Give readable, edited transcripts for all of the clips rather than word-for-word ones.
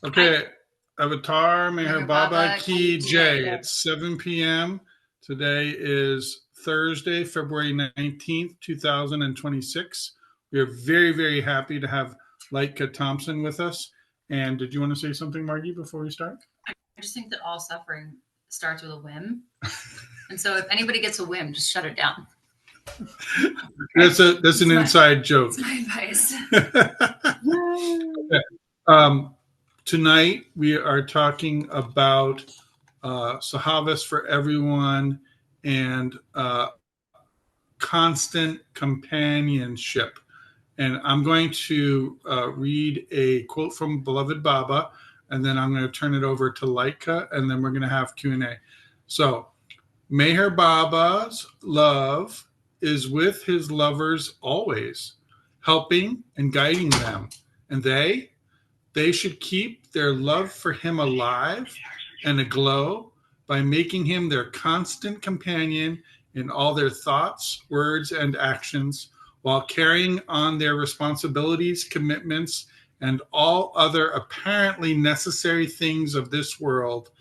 Okay, Avatar Meher Baba Ki Jai. It's 7 p.m. Today is Thursday, February 19th, 2026. We are very, very happy to have Latka Thompson with us. And did you want to say something, Margie, before we start? I just think that all suffering starts with a whim. And so if anybody gets a whim, just shut it down. That's an inside joke. That's my advice. Tonight we are talking about Sahavas for everyone and constant companionship. And I'm going to read a quote from Beloved Baba, and then I'm going to turn it over to Latka, and then we're going to have Q&A. So, Meher Baba's love is with his lovers always, helping and guiding them. And they should keep their love for him alive and aglow by making him their constant companion in all their thoughts, words, and actions, while carrying on their responsibilities, commitments, and all other apparently necessary things of this world,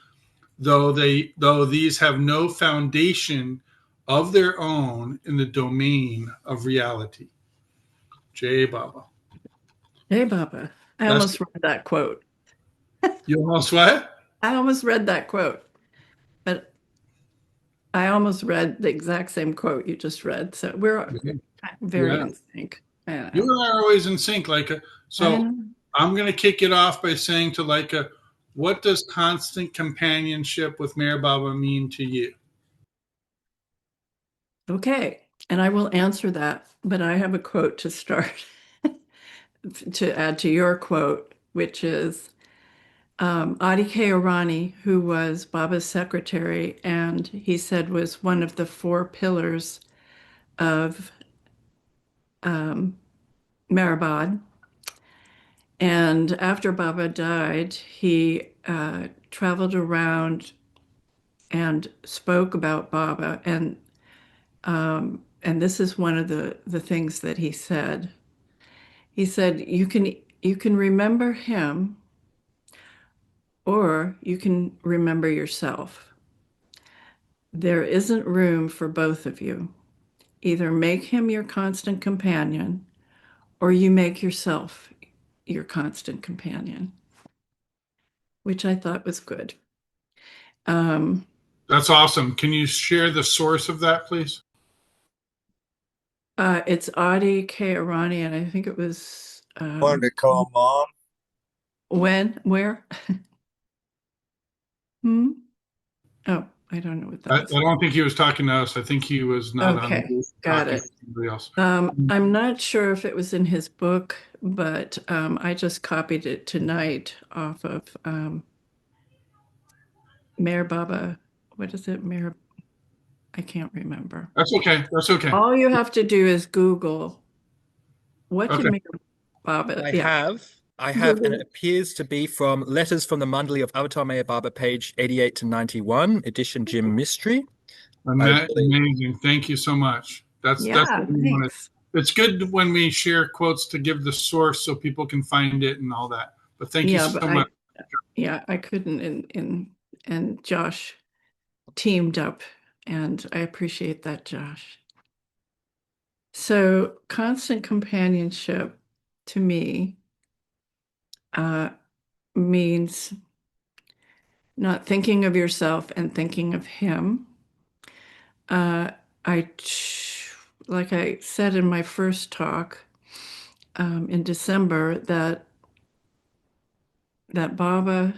though these have no foundation of their own in the domain of reality. Jai Baba. Jai Baba. I almost read that quote. You almost what? I almost read that quote. But I almost read the exact same quote you just read. So we're very in sync. You are always in sync, Latka. So I'm going to kick it off by saying to Latka, what does constant companionship with Meher Baba mean to you? Okay, and I will answer that, but I have a quote to start to add to your quote, which is Adi Keorani, who was Baba's secretary, and he said was one of the 4 pillars of Mehrabad. And after Baba died, he traveled around and spoke about Baba, and this is one of the things that he said. He said, you can remember him, or you can remember yourself. There isn't room for both of you. Either make him your constant companion, or you make yourself your constant companion, which I thought was good. That's awesome. Can you share the source of that, please? It's Adi Keorani, and I think it was... wanted to call Mom. When? Where? Oh, I don't know what that was. I don't think he was talking to us. I think he was not okay. Got it. Else. I'm not sure if it was in his book, but I just copied it tonight off of Meher Baba. What is it? Meher... I can't remember. That's okay. That's okay. All you have to do is Google what did Meher Baba... I have, and it appears to be from Letters from the Mandali of Avatar Meher Baba, page 88 to 91, edition Jim Mystery. Amazing. Thank you so much. That's what we wanted. It's good when we share quotes to give the source so people can find it and all that. But thank you so much. I couldn't, and Josh teamed up, and I appreciate that, Josh. So constant companionship to me means not thinking of yourself and thinking of him. Like I said in my first talk in December, that Baba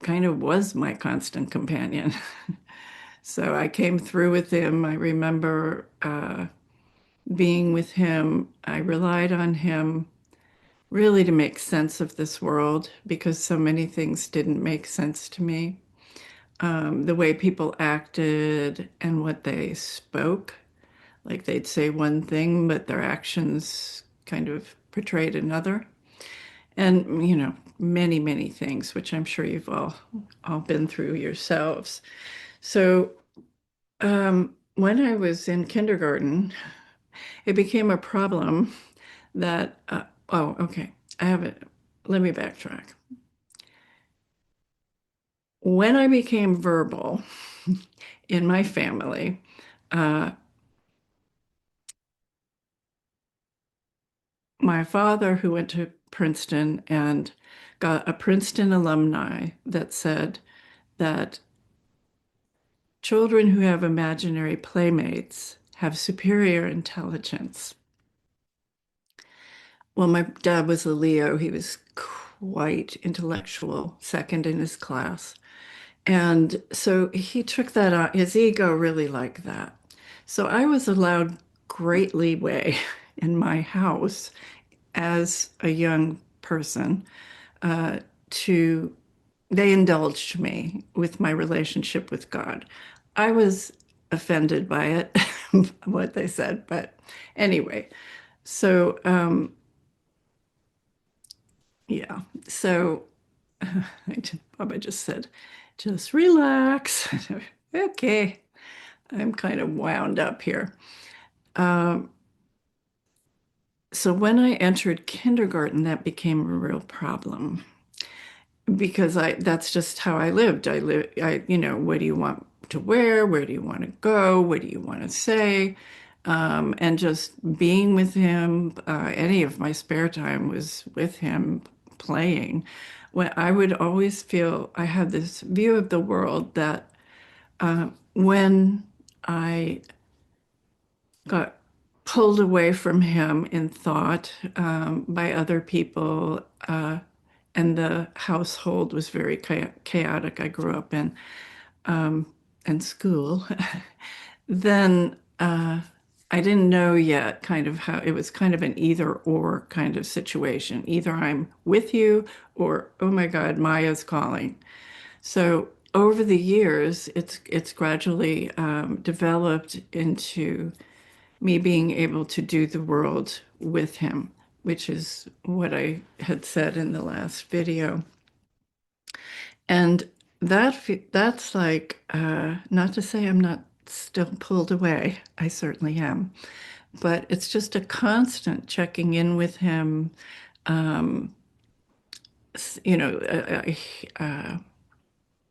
kind of was my constant companion. So I came through with him. I remember being with him. I relied on him really to make sense of this world, because so many things didn't make sense to me. The way people acted and what they spoke, like they'd say one thing, but their actions kind of portrayed another. And, many, many things, which I'm sure you've all been through yourselves. So when I was in kindergarten, it became a problem that, I haven't, let me backtrack. When I became verbal in my family, uh, my father, who went to Princeton and got a Princeton alumni that said that children who have imaginary playmates have superior intelligence. Well, my dad was a Leo. He was quite intellectual, second in his class. And so he took that on, his ego really liked that. So I was allowed great leeway in my house as a young person to, they indulged me with my relationship with God. I was offended by it, what they said, but anyway, so yeah, so Baba just said, just relax. Okay, I'm kind of wound up here. Um, so when I entered kindergarten, that became a real problem because that's just how I lived. What do you want to wear? Where do you want to go? What do you want to say? And just being with him, any of my spare time was with him playing. When I would always feel I had this view of the world that when I got pulled away from him in thought by other people, and the household was very chaotic. I grew up in school. Then I didn't know yet kind of how it was kind of an either or kind of situation. Either I'm with you or, oh my God, Maya's calling. So over the years, it's gradually developed into me being able to do the world with him, which is what I had said in the last video. And that's like, not to say I'm not still pulled away. I certainly am. But it's just a constant checking in with him. Um, you know,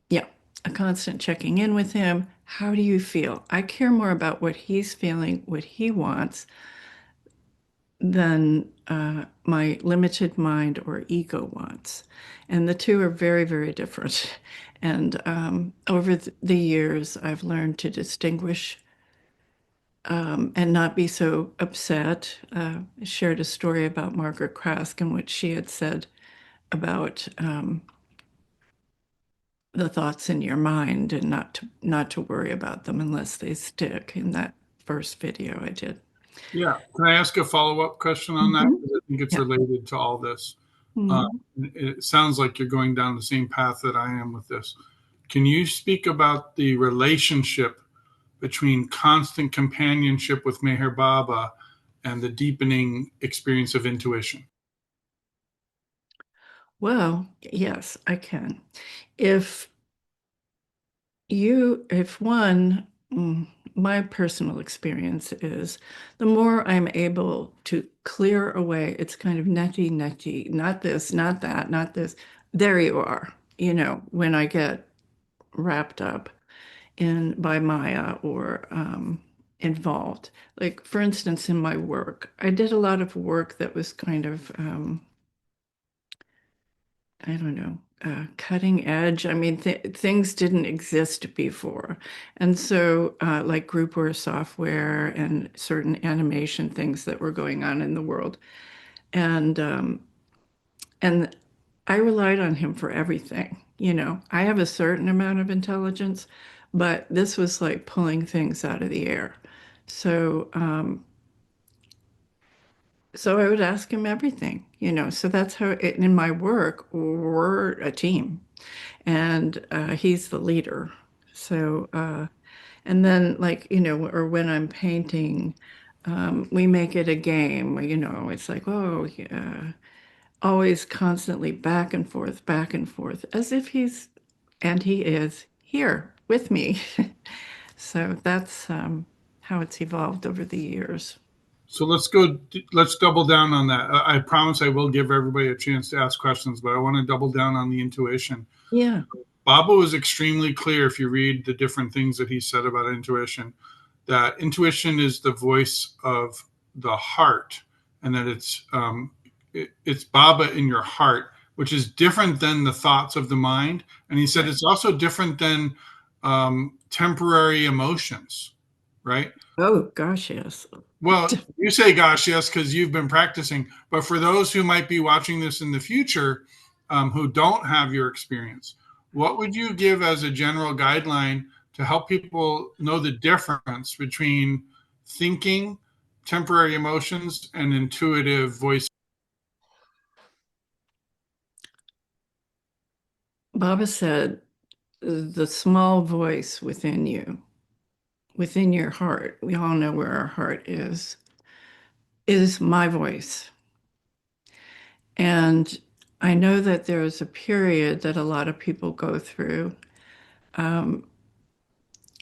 yeah, a constant checking in with him. How do you feel? I care more about what he's feeling, what he wants, than my limited mind or ego wants. And the two are very, very different. And over the years, I've learned to distinguish and not be so upset. I shared a story about Margaret Krask and what she had said about the thoughts in your mind and not to worry about them unless they stick in that first video I did. Yeah. Can I ask a follow-up question on that? Mhm. Because I think it's Yeah. related to all this. Mhm. It sounds like you're going down the same path that I am with this. Can you speak about the relationship between constant companionship with Meher Baba and the deepening experience of intuition? Well, yes, I can. If if one, my personal experience is the more I'm able to clear away, it's kind of netty, netty, not this, not that, not this. There you are. When I get wrapped up in by Maya or involved. Like, for instance, in my work, I did a lot of work that was kind of I don't know, cutting edge. I mean, things didn't exist before. And so, like groupware software and certain animation things that were going on in the world. And I relied on him for everything. I have a certain amount of intelligence, but this was like pulling things out of the air. So, so I would ask him everything. So that's how in my work, we're a team. And he's the leader. So, and then or when I'm painting, we make it a game. It's like, oh, yeah, always constantly back and forth, as if he is here with me. So that's how it's evolved over the years. So let's double down on that. I promise I will give everybody a chance to ask questions, but I want to double down on the intuition. Yeah. Baba was extremely clear, if you read the different things that he said about intuition, that intuition is the voice of the heart, and that it's Baba in your heart, which is different than the thoughts of the mind. And he said it's also different than temporary emotions, right? Oh, gosh, yes. Well, you say gosh, yes, because you've been practicing. But for those who might be watching this in the future, who don't have your experience, what would you give as a general guideline to help people know the difference between thinking, temporary emotions, and intuitive voice? Baba said, the small voice within you, within your heart, we all know where our heart is my voice. And I know that there's a period that a lot of people go through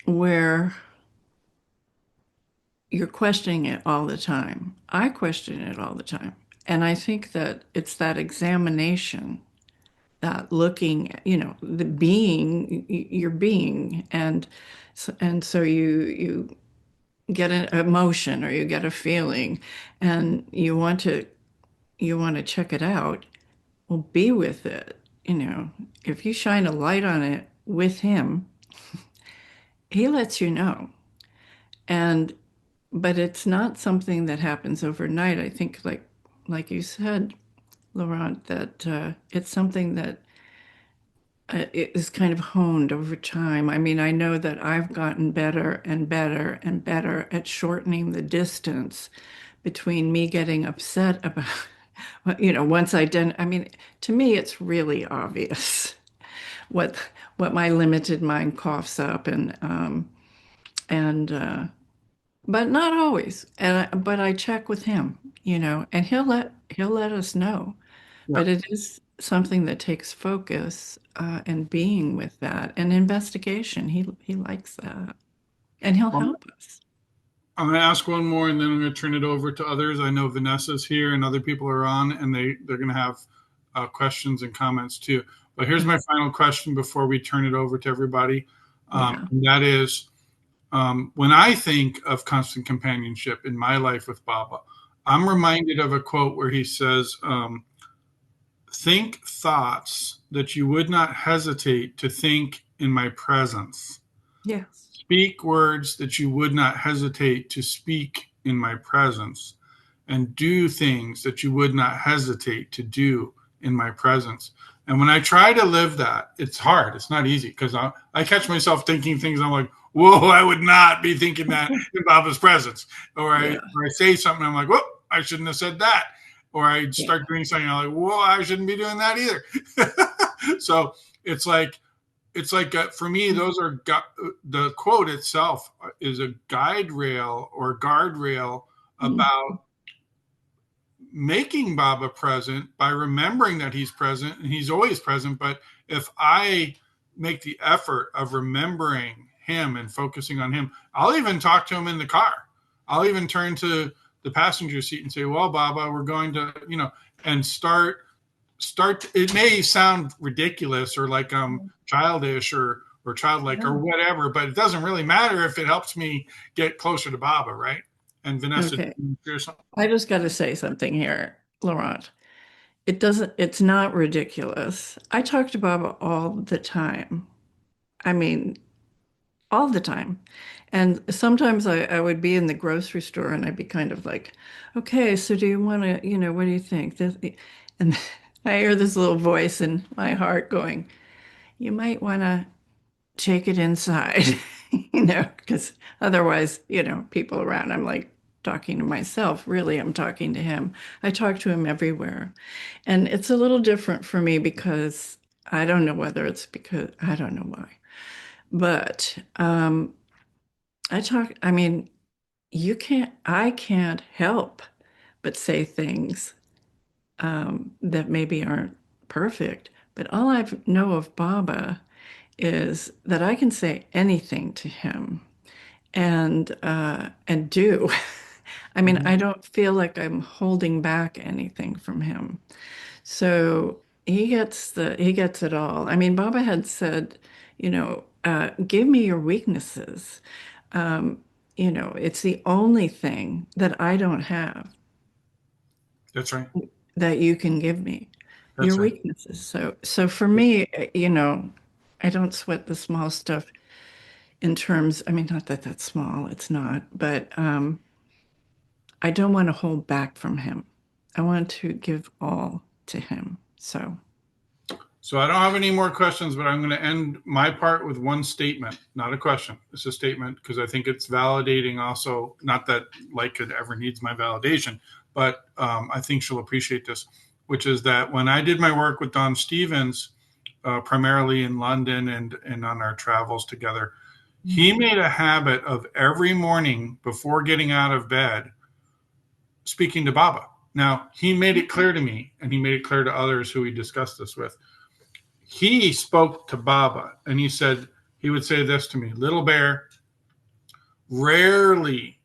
where you're questioning it all the time. I question it all the time. And I think that it's that examination, that looking, the being, your being. And so you get an emotion or you get a feeling and you want to check it out. Well, be with it. If you shine a light on it with him, he lets you know. And but it's not something that happens overnight. I think like you said, Laurent, that it's something that it is kind of honed over time. I mean, I know that I've gotten better and better and better at shortening the distance between me getting upset about, once I mean, to me, it's really obvious what what my limited mind coughs up and but not always. But I check with him, and he'll let us know. Yeah. But it is something that takes focus and being with that and investigation. He likes that, and he'll Um, help us. I'm going to ask one more, and then I'm going to turn it over to others. I know Vanessa's here, and other people are on, and they're going to have questions and comments too. But here's my final question before we turn it over to everybody. Yeah. And that is, when I think of constant companionship in my life with Baba, I'm reminded of a quote where he says, think thoughts that you would not hesitate to think in my presence. Yes. Speak words that you would not hesitate to speak in my presence, and do things that you would not hesitate to do in my presence. And when I try to live that, it's hard. It's not easy because I catch myself thinking things. I'm like, whoa, I would not be thinking that in Baba's presence. Or Yeah. I say something, I'm like, whoop, I shouldn't have said that. Or I start doing something, I'm like, whoa, I shouldn't be doing that either. So it's like for me, those are the quote itself is a guide rail or guardrail about making Baba present by remembering that he's present, and he's always present. But if I make the effort of remembering him and focusing on him, I'll even talk to him in the car. I'll even turn to the passenger seat and say, well, Baba, we're going to, and start. It may sound ridiculous or like childish or childlike or whatever, but it doesn't really matter if it helps me get closer to Baba, right? And Vanessa, Okay. I just got to say something here, Laurent. It's not ridiculous. I talk to Baba all the time. I mean, all the time. And sometimes I would be in the grocery store and I'd be kind of like, okay, so do you want to, what do you think? And I hear this little voice in my heart going, you might want to take it inside, because otherwise, people around, I'm like talking to myself. Really, I'm talking to him. I talk to him everywhere. And it's a little different for me because I don't know whether it's because I don't know why. But I mean, I can't help but say things that maybe aren't perfect. But all I know of Baba is that I can say anything to him and do. I mean, I don't feel like I'm holding back anything from him. So he gets it all. I mean, Baba had said, give me your weaknesses. Um, it's the only thing that I don't have That's right. that you can give me, That's your right. weaknesses. So for me, I don't sweat the small stuff in terms, I mean, not that that's small, it's not, but I don't want to hold back from him. I want to give all to him. So I don't have any more questions, but I'm going to end my part with one statement, not a question. It's a statement because I think it's validating also, not that Latka ever needs my validation, but I think she'll appreciate this, which is that when I did my work with Don Stevens, primarily in London and on our travels together, he made a habit of every morning before getting out of bed speaking to Baba. Now, he made it clear to me, and he made it clear to others who he discussed this with. He spoke to Baba, and he would say this to me, Little Bear, rarely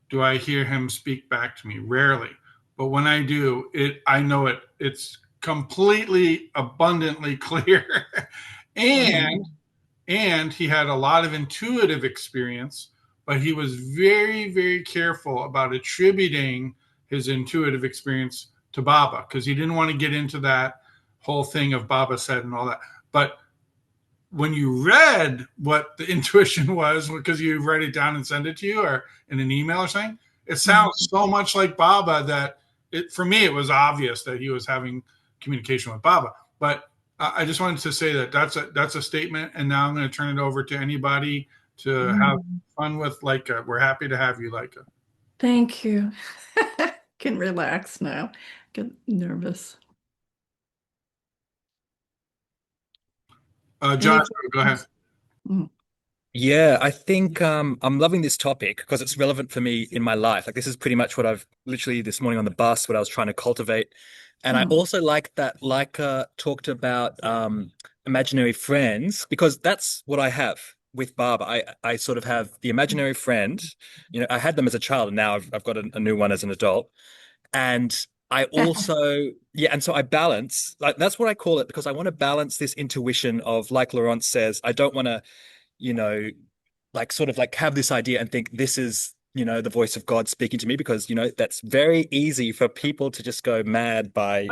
do I hear him speak back to me, rarely. But when I do, I know it's completely abundantly clear. and he had a lot of intuitive experience, but he was very, very careful about attributing his intuitive experience to Baba because he didn't want to get into that whole thing of Baba said and all that. But when you read what the intuition was, because you write it down and send it to you or in an email or something, it sounds so much like Baba that for me, it was obvious that he was having communication with Baba. But I just wanted to say that that's a statement. And now I'm going to turn it over to anybody to have fun with Latka. We're happy to have you, Latka. Thank you. Can relax now. Get nervous. Josh, go ahead. Yeah, I think I'm loving this topic because it's relevant for me in my life. Like this is pretty much what I've literally this morning on the bus, what I was trying to cultivate. And I also like that Laika talked about imaginary friends because that's what I have with Baba. I sort of have the imaginary friend. You know, I had them as a child and now I've got a new one as an adult. And I also, yeah, and so I balance, like that's what I call it because I want to balance this intuition of, like Laurent says, I don't want to, you know, like sort of like have this idea and think this is, the voice of God speaking to me because, that's very easy for people to just go mad by,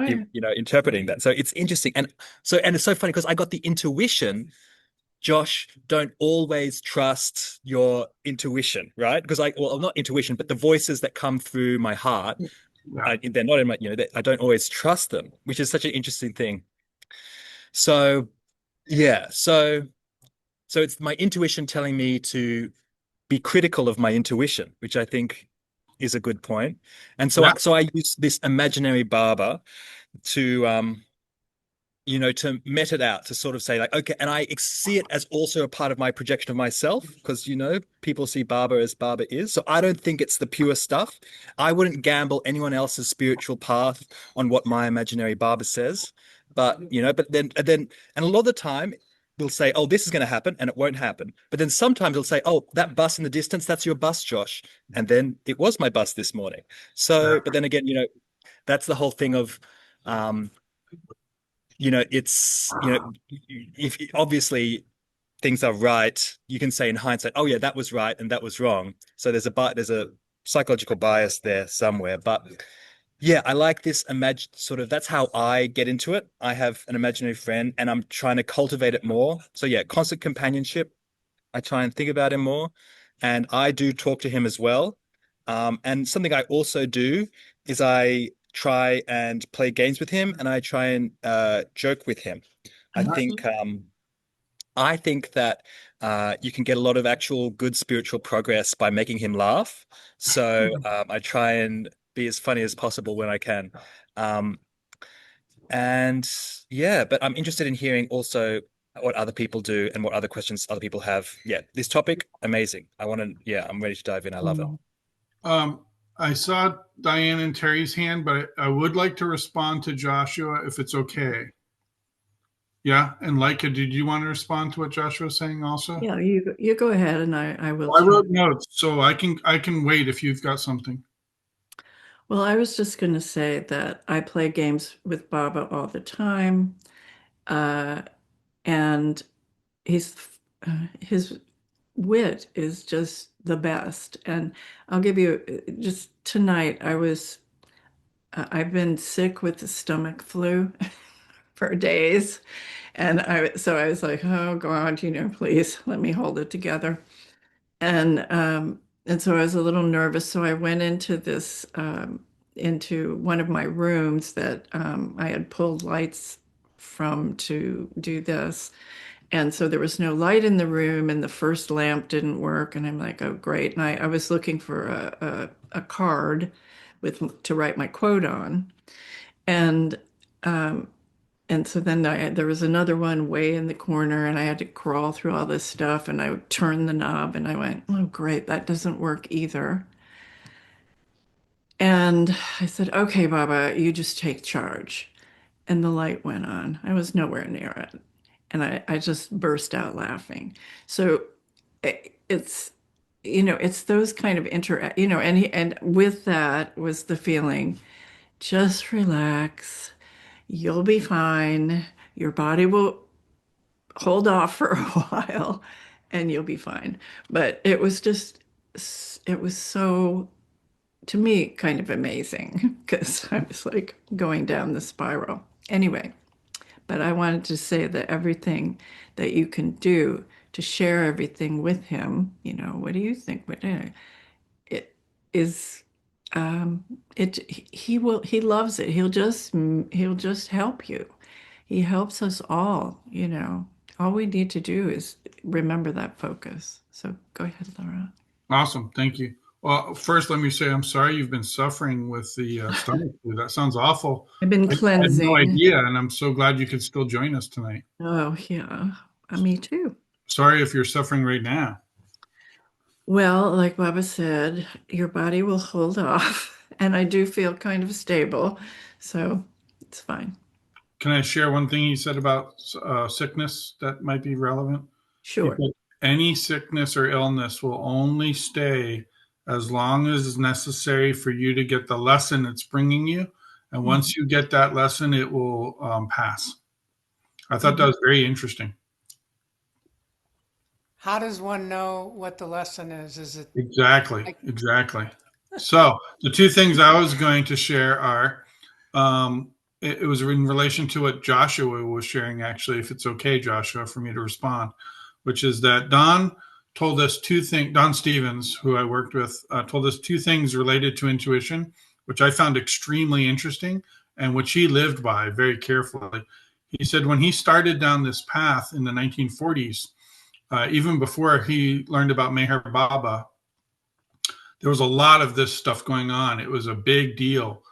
interpreting that. So it's interesting. And it's so funny because I got the intuition, Josh, don't always trust your intuition, right? Because well, not intuition, but the voices that come through my heart, they're not in my, I don't always trust them, which is such an interesting thing. So, yeah. So it's my intuition telling me to be critical of my intuition, which I think is a good point. And so, I use this imaginary Baba to, to met it out, to sort of say like, okay, and I see it as also a part of my projection of myself because, people see Baba as Baba is. So I don't think it's the pure stuff. I wouldn't gamble anyone else's spiritual path on what my imaginary Baba says. But, and a lot of the time, they'll say, oh, this is going to happen, and it won't happen. But then sometimes they'll say, oh, that bus in the distance, that's your bus, Josh. And then it was my bus this morning. So, but then again, that's the whole thing of, it's, if obviously things are right, you can say in hindsight, oh yeah, that was right and that was wrong. So there's a psychological bias there somewhere. But yeah, I like this that's how I get into it. I have an imaginary friend and I'm trying to cultivate it more. So yeah, constant companionship. I try and think about him more. And I do talk to him as well. And something I also do is I try and play games with him and I try and joke with him. I think that you can get a lot of actual good spiritual progress by making him laugh. So I try and be as funny as possible when I can. And yeah, but I'm interested in hearing also what other people do and what other questions other people have. Yeah, this topic, amazing. I'm ready to dive in. I love it. I saw Diane and Terry's hand, but I would like to respond to Joshua if it's okay. Yeah. And Leica, did you want to respond to what Joshua was saying also? Yeah, you go ahead, and I will. Well, I wrote chat. notes, so I can wait if you've got something. Well, I was just going to say that I play games with Baba all the time, uh, and he's his wit is just the best. And I'll give you just tonight. I've been sick with the stomach flu for days, and I was like, oh God, please let me hold it together. And so I was a little nervous. So I went into one of my rooms that I had pulled lights from to do this. And so there was no light in the room, and the first lamp didn't work. And I'm like, oh, great. And I was looking for a card to write my quote on. And um, and so then there was another one way in the corner, and I had to crawl through all this stuff. And I turned the knob, and I went, oh, great, that doesn't work either. And I said, okay, Baba, you just take charge. And the light went on. I was nowhere near it. And I just burst out laughing. So it's, it's those kind of and with that was the feeling, just relax. You'll be fine. Your body will hold off for a while and you'll be fine. But it was so, to me, kind of amazing because I was like going down the spiral. Anyway, but I wanted to say that everything that you can do to share everything with him, what do you think? It is, he loves it. He'll just help you. He helps us all. All we need to do is remember that focus. So go ahead, Laura. Awesome. Thank you. Well, first, let me say I'm sorry you've been suffering with the stomach flu. That sounds awful. I've been I had no cleansing. idea, and I'm so glad you could still join us tonight. Oh, yeah. Me too. Sorry if you're suffering right now. Well, like Baba said, your body will hold off, and I do feel kind of stable, so it's fine. Can I share one thing you said about sickness that might be relevant? Sure. Any sickness or illness will only stay as long as is necessary for you to get the lesson it's bringing you. And once you get that lesson, it will pass. I thought that was very interesting. How does one know what the lesson is? Is it Exactly. So the two things I was going to share are, it was in relation to what Joshua was sharing, actually, if it's okay, Joshua, for me to respond, which is that Don told us two things. Don Stevens, who I worked with, told us two things related to intuition, which I found extremely interesting and which he lived by very carefully. He said when he started down this path in the 1940s, even before he learned about Meher Baba, there was a lot of this stuff going on. It was a big deal.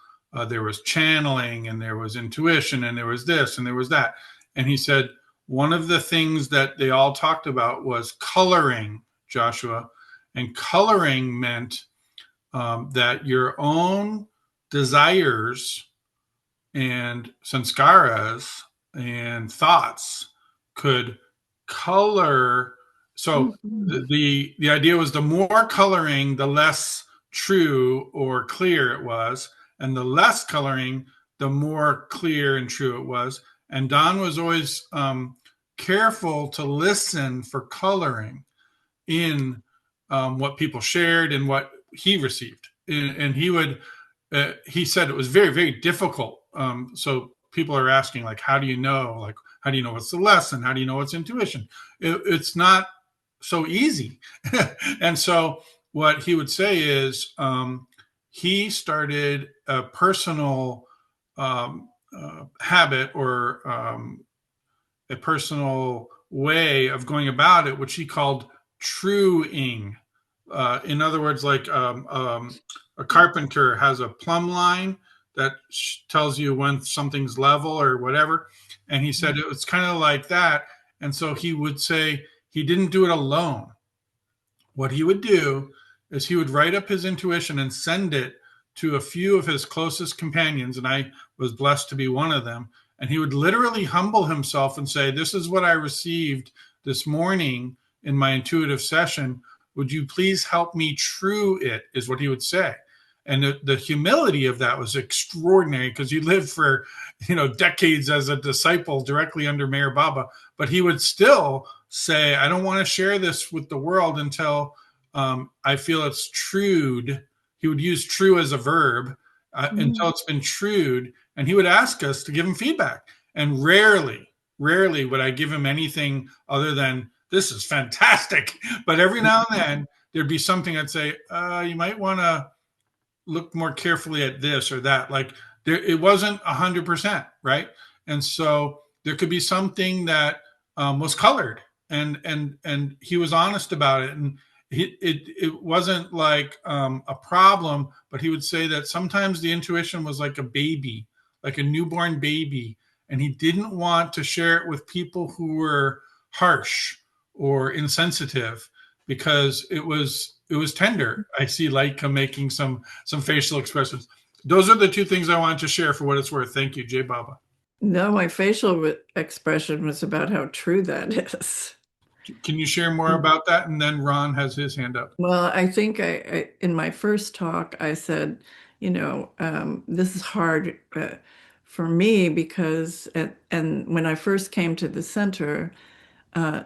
There was channeling, and there was intuition, and there was this, and there was that. And he said one of the things that they all talked about was coloring, Joshua. And coloring meant that your own desires and sanskaras and thoughts could color. So the idea was the more coloring, the less true or clear it was, and the less coloring, the more clear and true it was. And Don was always careful to listen for coloring in what people shared and what he received. And he said it was very, very difficult. So people are asking, like, how do you know? Like, how do you know what's the lesson? How do you know what's intuition? It's not so easy. And so what he would say is he started a personal habit or a personal way of going about it, which he called truing. In other words, like a carpenter has a plumb line that tells you when something's level or whatever. And he said it was kind of like that. And so he would say he didn't do it alone. What he would do is he would write up his intuition and send it to a few of his closest companions. And I was blessed to be one of them. And he would literally humble himself and say, "This is what I received this morning in my intuitive session. Would you please help me true it?" is what he would say. And the humility of that was extraordinary, because he lived for, decades as a disciple directly under Mayor Baba. But he would still say, "I don't want to share this with the world until I feel it's trued." He would use "true" as a verb, until it's been trued. And he would ask us to give him feedback. And rarely would I give him anything other than, "This is fantastic." But every now and then there'd be something I'd say, "You might want to look more carefully at this or that." Like, it wasn't 100%, right? And so there could be something that was colored, and he was honest about it. And it wasn't like a problem, but he would say that sometimes the intuition was like a baby, like a newborn baby, and he didn't want to share it with people who were harsh or insensitive, because it was tender. I see Laika making some facial expressions. Those are the two things I wanted to share for what it's worth. Thank you, Jay Baba. No, my facial expression was about how true that is. Can you share more about that? And then Ron has his hand up. Well, I think in my first talk, I said, this is hard for me because, and when I first came to the center,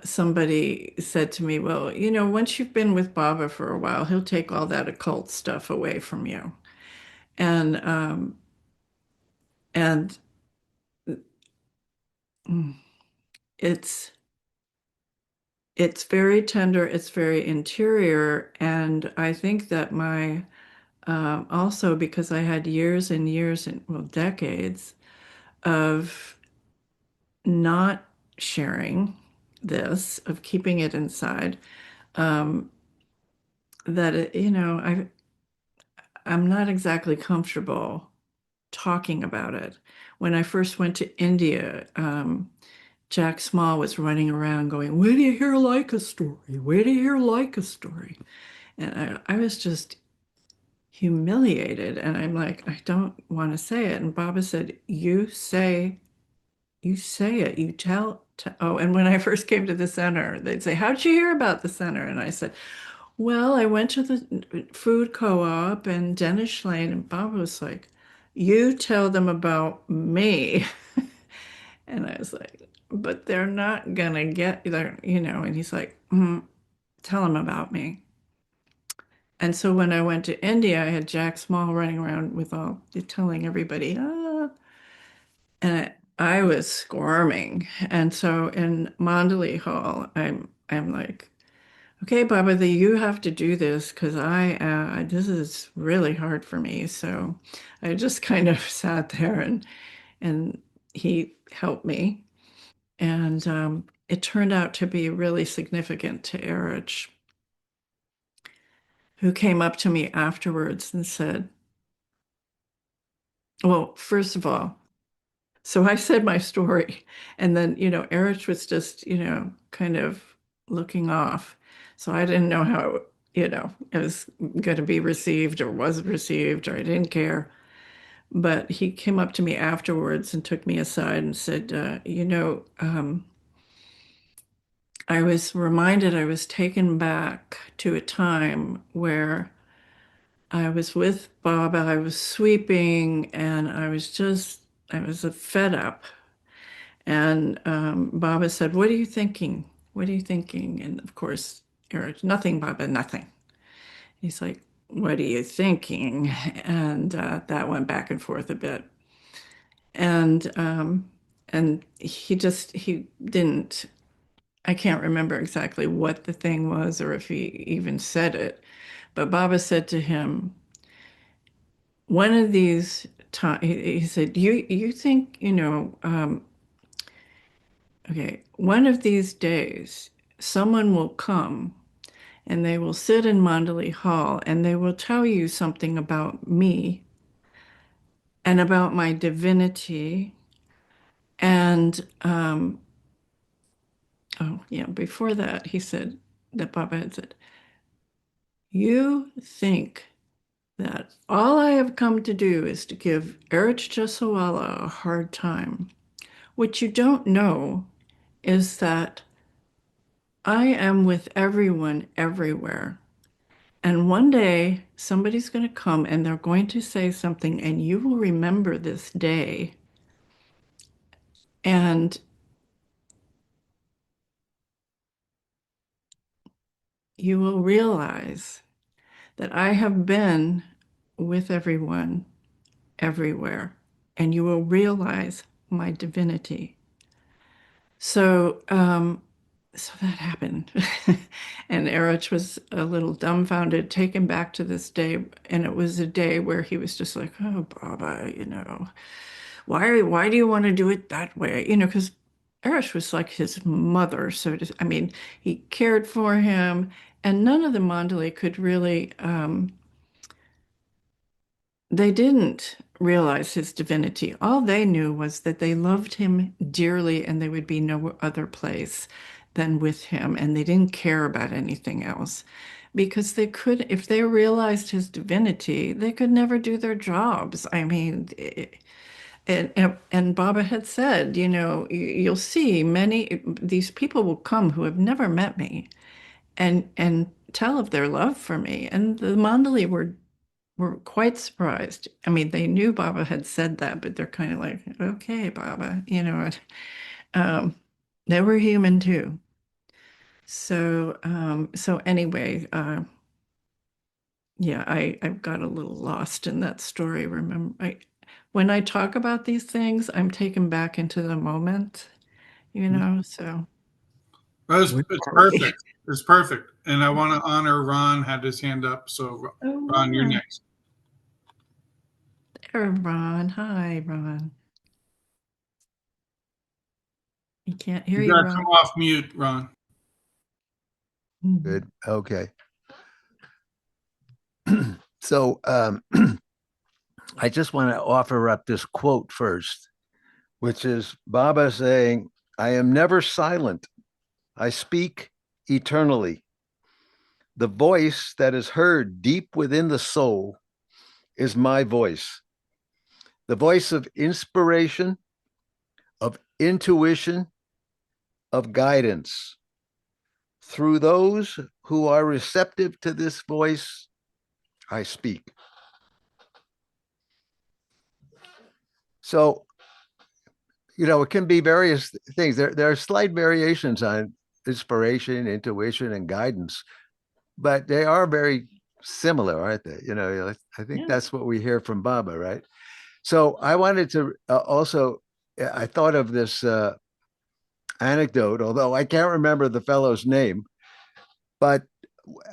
somebody said to me, well, once you've been with Baba for a while, he'll take all that occult stuff away from you. And it's very tender, it's very interior, and I think that my also because I had years and years and, well, decades of not sharing this, of keeping it inside, that I'm not exactly comfortable talking about it. When I first went to India, Jack Small was running around going, "Where do you hear like a story? Where do you hear like a story?" And I was just humiliated. And I'm like, I don't want to say it. And Baba said, you say it. You tell. Oh, and when I first came to the center, they'd say, "How'd you hear about the center?" And I said, "Well, I went to the food co-op and Dennis Lane." And Baba was like, "You tell them about me." And I was like, "But they're not gonna get there, And he's like, "Tell them about me." And so when I went to India, I had Jack Small running around with telling everybody, and I was squirming. And so in Mandali Hall, I'm like, "Okay, Baba, you have to do this because this is really hard for me." So I just kind of sat there, and he helped me. And it turned out to be really significant to Erich, who came up to me afterwards and said, well, first of all, so I said my story, and then, Erich was just, kind of looking off. So I didn't know how, it was going to be received or was received, or I didn't care. But he came up to me afterwards and took me aside and said, I was reminded, I was taken back to a time where I was with Baba, I was sweeping, and I was fed up. And Baba said, "What are you thinking? What are you thinking?" And of course, Eric, "Nothing, Baba, nothing." He's like, "What are you thinking?" And that went back and forth a bit. And he didn't, I can't remember exactly what the thing was or if he even said it, but Baba said to him, one of these times, he said, you think, okay, one of these days, someone will come and they will sit in Mandali Hall and they will tell you something about me and about my divinity. And, oh, yeah, before that, he said, that Baba had said, "You think that all I have come to do is to give Erich Jasawala a hard time. What you don't know is that I am with everyone everywhere. And one day somebody's going to come and they're going to say something, and you will remember this day. And you will realize that I have been with everyone everywhere. And you will realize my divinity. So, so that happened. And Erich was a little dumbfounded, taken back to this day. And it was a day where he was just like, oh, Baba, why do you want to do it that way? Because Erich was like his mother. I mean, he cared for him. And none of the Mandalay could really, they didn't realize his divinity. All they knew was that they loved him dearly and they would be no other place than with him. And they didn't care about anything else because they could, if they realized his divinity, they could never do their jobs. I mean, and Baba had said, you'll see these people will come who have never met me and tell of their love for me. And the Mandali were quite surprised. I mean, they knew Baba had said that, but they're kind of like, okay, Baba, um, they were human too. So anyway, yeah, I've got a little lost in that story. Remember, when I talk about these things, I'm taken back into the moment, so. It's perfect. It's perfect. And I want to honor Ron had his hand up. So, Oh, Ron, you're next. There, Ron. Hi, Ron. You can't hear You you, got to Ron. come off mute, Ron. Good. Okay. So I just want to offer up this quote first, which is Baba saying, I am never silent. I speak eternally. The voice that is heard deep within the soul is my voice. The voice of inspiration, of intuition, of guidance. Through those who are receptive to this voice, I speak. So, it can be various things. There are slight variations on inspiration, intuition, and guidance, but they are very similar, aren't they? I think that's what we hear from Baba, right? So I wanted to I thought of this anecdote, although I can't remember the fellow's name, but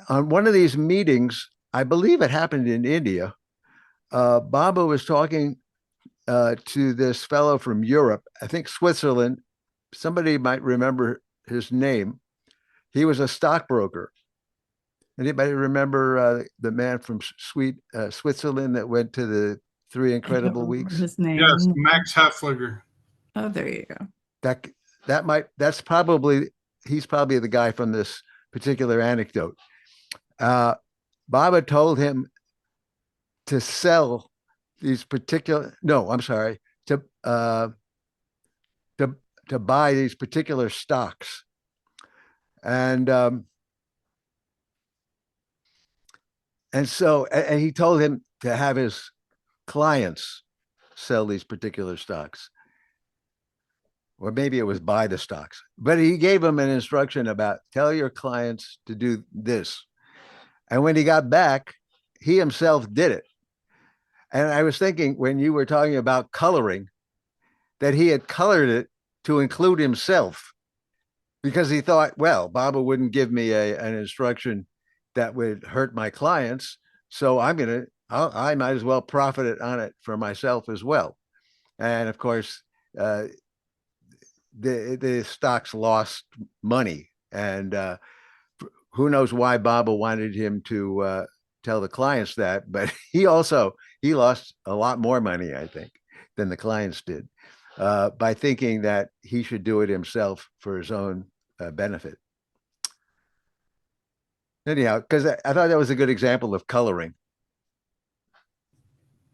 on one of these meetings, I believe it happened in India, Baba was talking to this fellow from Europe, I think Switzerland. Somebody might remember his name. He was a stockbroker. Anybody remember the man from Switzerland that went to the Three Incredible Weeks? His name. Yes, Max Heffliger. Oh, there you go. He's probably the guy from this particular anecdote. Baba told him to sell these particular, no, I'm sorry, to buy these particular stocks. And so he told him to have his clients sell these particular stocks. Or maybe it was buy the stocks, but he gave him an instruction about tell your clients to do this. And when he got back, he himself did it. And I was thinking when you were talking about coloring, that he had colored it to include himself because he thought, well, Baba wouldn't give me an instruction that would hurt my clients. So I might as well profit on it for myself as well. And of course, the stocks lost money. And who knows why Baba wanted him to tell the clients that, but he lost a lot more money, I think, than the clients did by thinking that he should do it himself for his own benefit. Anyhow, because I thought that was a good example of coloring.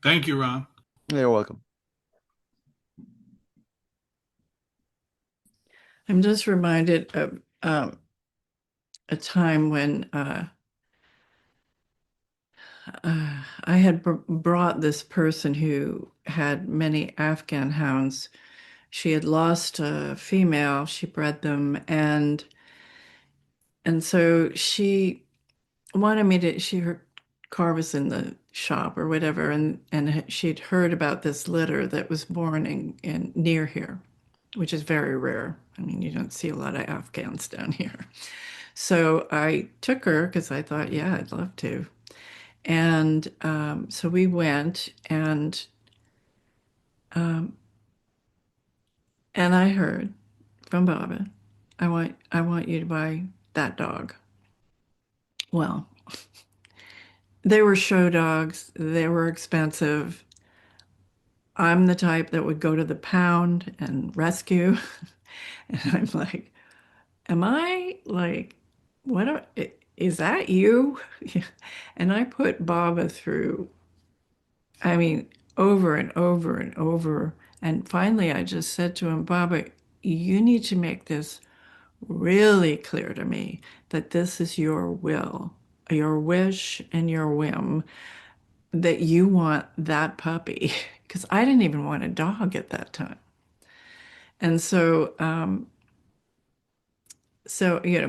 Thank you, Ron. You're welcome. I'm just reminded of a time when I had brought this person who had many Afghan hounds. She had lost a female, she bred them, and so she wanted me to, her car was in the shop or whatever, and she'd heard about this litter that was born in near here, which is very rare. I mean, you don't see a lot of Afghans down here. So I took her because I thought, yeah, I'd love to. And so we went, um, and I heard from Baba, I want you to buy that dog. Well, they were show dogs. They were expensive. I'm the type that would go to the pound and rescue. And I'm like, am I like, is that you? And I put Baba through, I mean, over and over and over. And finally, I just said to him, Baba, you need to make this really clear to me that this is your will, your wish, and your whim that you want that puppy. Because I didn't even want a dog at that time. And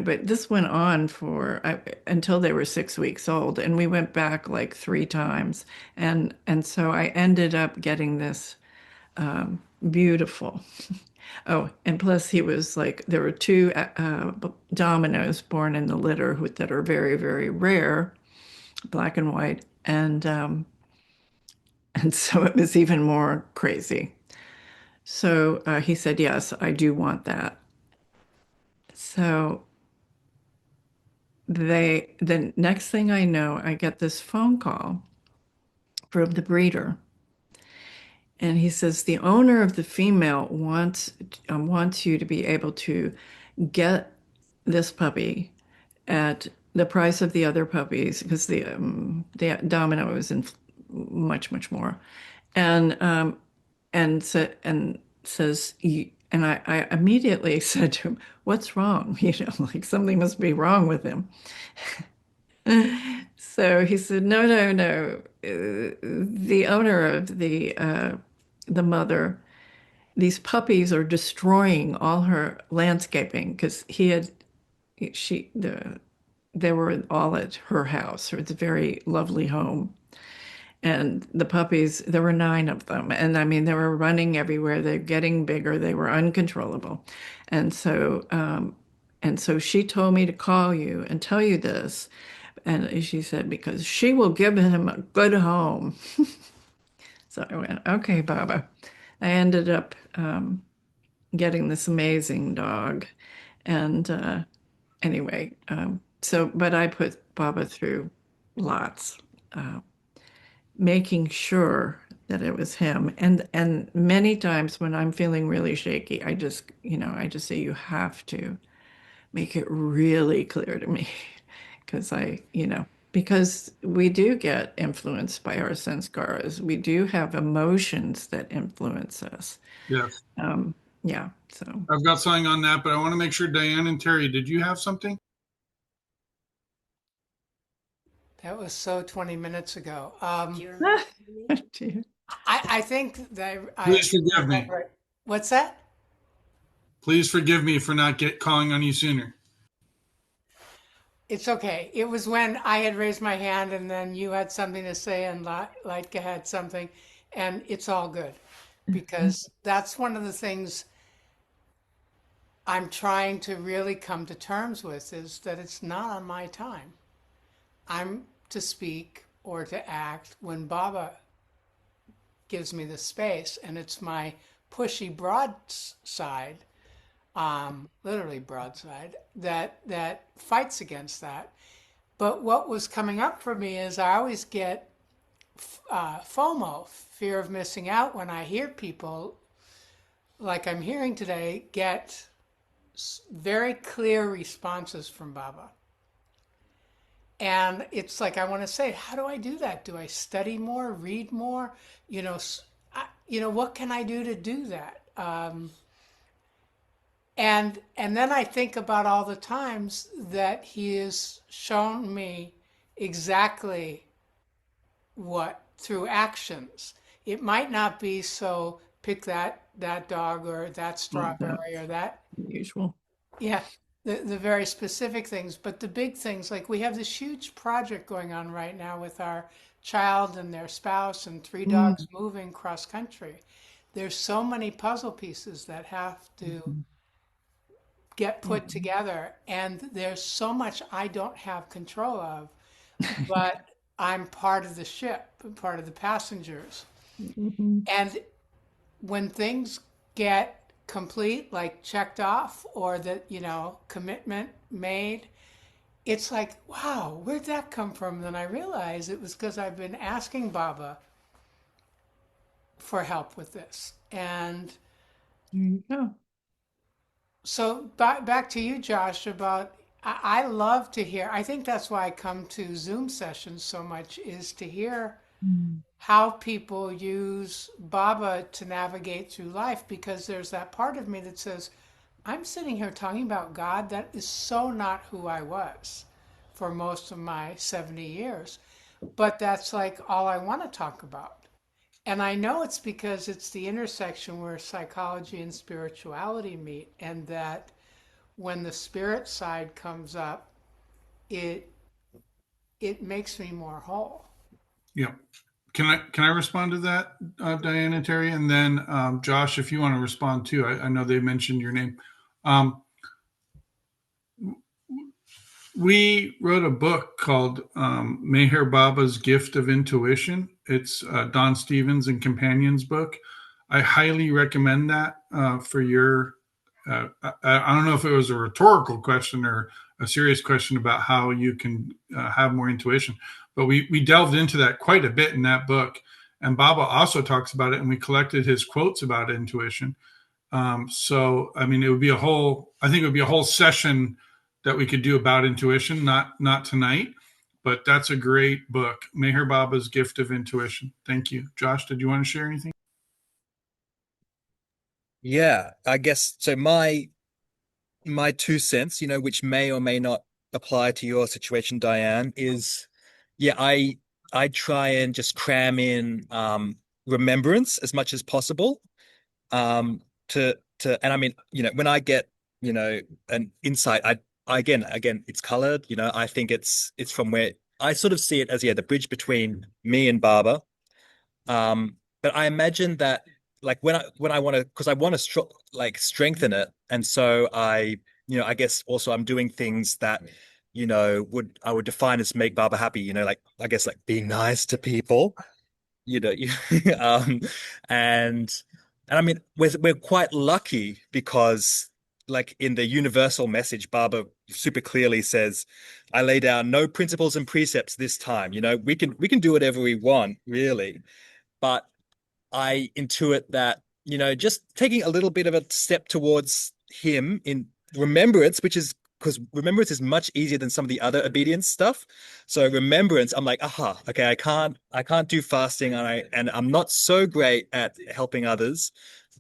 but this went on for until they were 6 weeks old, and we went back like 3 times, and so I ended up getting this beautiful. Oh, and plus he was like, there were two dominoes born in the litter that are very, very rare, black and white, and so it was even more crazy. So he said, yes, I do want that. So the next thing I know, I get this phone call from the breeder. And he says, the owner of the female wants you to be able to get this puppy at the price of the other puppies, because the Domino is in much, much more. And says, and I immediately said to him, what's wrong? Like something must be wrong with him. So he said, no, no, no. The owner of the mother, these puppies are destroying all her landscaping, because they were all at her house. It's a very lovely home. And the puppies, there were 9 of them. And I mean, they were running everywhere. They're getting bigger. They were uncontrollable. And so she told me to call you and tell you this. And she said, because she will give him a good home. So I went, okay, Baba. I ended up getting this amazing dog. And anyway, but I put Baba through lots. Making sure that it was him. And many times when I'm feeling really shaky, I just say, you have to make it really clear to me. Because we do get influenced by our sanskaras. We do have emotions that influence us. Yes. Yeah. So I've got something on that, but I want to make sure, Diane and Terry, did you have something? That was so 20 minutes ago. Dear. I think that Please forgive me. What's that? Please forgive me for not calling on you sooner. It's okay. It was when I had raised my hand and then you had something to say and Latka had something, and it's all good, because that's one of the things I'm trying to really come to terms with, is that it's not on my time. I'm to speak or to act when Baba gives me the space, and it's my pushy broad side, literally broadside, that fights against that. But what was coming up for me is I always get FOMO, fear of missing out, when I hear people like I'm hearing today get very clear responses from Baba. And it's like, I want to say, how do I do that? Do I study more, read more? What can I do to do that? And then I think about all the times that he has shown me exactly what through actions. It might not be so pick that dog or that Well, strawberry or that, usual. yeah, the very specific things, but the big things, like we have this huge project going on right now with our child and their spouse and three dogs moving cross country. There's so many puzzle pieces that have to get put together, and there's so much I don't have control of, but I'm part of the ship, part of the passengers. Mhm. And when things get complete, like checked off, or that, commitment made, it's like, wow, where'd that come from? Then I realize it was because I've been asking Baba for help with this. And There you go. so back to you, Josh, about I love to hear, I think that's why I come to Zoom sessions so much, is to hear how people use Baba to navigate through life, because there's that part of me that says, I'm sitting here talking about God. That is so not who I was for most of my 70 years. But that's like all I want to talk about. And I know it's because it's the intersection where psychology and spirituality meet, and that when the spirit side comes up, it makes me more whole. Yeah. Can I respond to that, Diane and Terry, and then Josh, if you want to respond too. I know they mentioned your name. Um, we wrote a book called Meher Baba's Gift of Intuition. It's Don Stevens and Companions book. I highly recommend that for your. I don't know if it was a rhetorical question or a serious question about how you can have more intuition, but we delved into that quite a bit in that book. And Baba also talks about it, and we collected his quotes about intuition. So, I mean, I think it would be a whole session that we could do about intuition, not tonight, but that's a great book, Meher Baba's Gift of Intuition. Thank you. Josh, did you want to share anything? Yeah, I guess so. My 2 cents, which may or may not apply to your situation, Diane, is yeah, I try and just cram in remembrance as much as possible. And I mean, when I get, an insight, I again it's colored, I think it's from where I sort of see it as, yeah, the bridge between me and Baba. But I imagine that, like, when I want to, because I want to strengthen it, and so I guess also I'm doing things that I would define as make Baba happy. Like, I guess, like being nice to people. You know, you, um, and and I mean, we're quite lucky because, like, in the universal message, Baba super clearly says, "I lay down no principles and precepts this time." We can do whatever we want, really, but I intuit that, just taking a little bit of a step towards him in remembrance, which is because remembrance is much easier than some of the other obedience stuff. So remembrance, I'm like, aha, okay, I can't do fasting, and I'm not so great at helping others.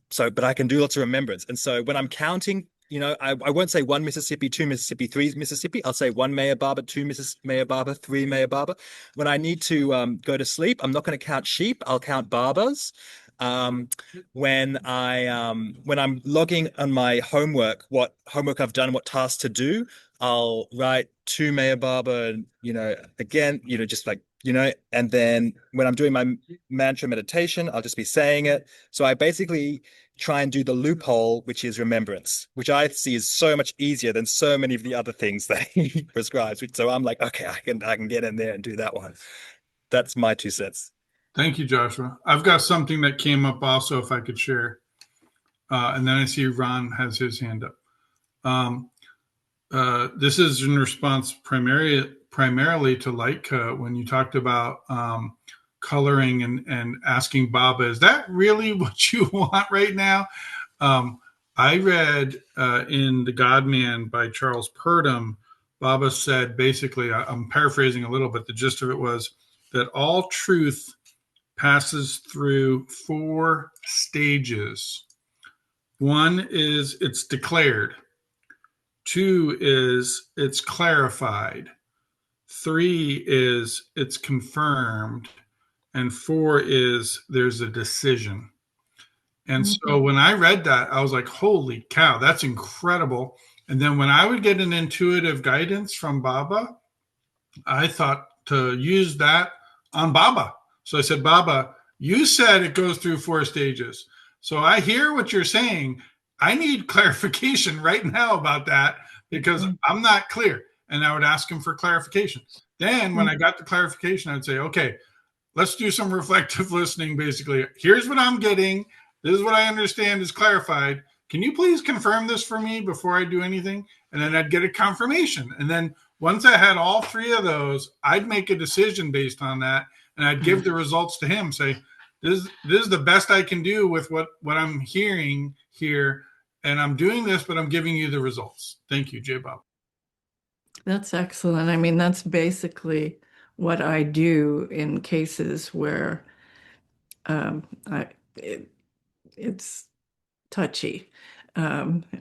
So, but I can do lots of remembrance. And so when I'm counting, I won't say one Mississippi, two Mississippi, three Mississippi. I'll say one Mayor Barber, two Mrs. Mayor Barber, three Mayor Barber. When I need to go to sleep, I'm not going to count sheep. I'll count barbers. Um, when I'm logging on my homework, what homework I've done, what tasks to do, I'll write two Mayor Barber, again, just like, and then when I'm doing my mantra meditation, I'll just be saying it. So I basically try and do the loophole, which is remembrance, which I see is so much easier than so many of the other things that he prescribes. So I'm like, okay, I can get in there and do that one. That's my 2 cents. Thank you, Joshua. I've got something that came up also, if I could share. And then I see Ron has his hand up. This is in response primarily to Latka when you talked about coloring and asking Baba, is that really what you want right now? I read in The God Man by Charles Purdom, Baba said, basically, I'm paraphrasing a little, but the gist of it was that all truth passes through 4 stages. One is it's declared. Two is it's clarified. Three is it's confirmed. And four is there's a decision. And so when I read that, I was like, holy cow, that's incredible. And then when I would get an intuitive guidance from Baba, I thought to use that on Baba. So I said, Baba, you said it goes through 4 stages. So I hear what you're saying. I need clarification right now about that because I'm not clear. And I would ask him for clarification. Then when I got the clarification, I'd say, okay, let's do some reflective listening. Basically, here's what I'm getting. This is what I understand is clarified. Can you please confirm this for me before I do anything? And then I'd get a confirmation. And then once I had all three of those, I'd make a decision based on that. And I'd give the results to him, say, this is the best I can do with what I'm hearing here. And I'm doing this, but I'm giving you the results. Thank you, J. Bob. That's excellent. I mean, that's basically what I do in cases where um, I, it, it's touchy,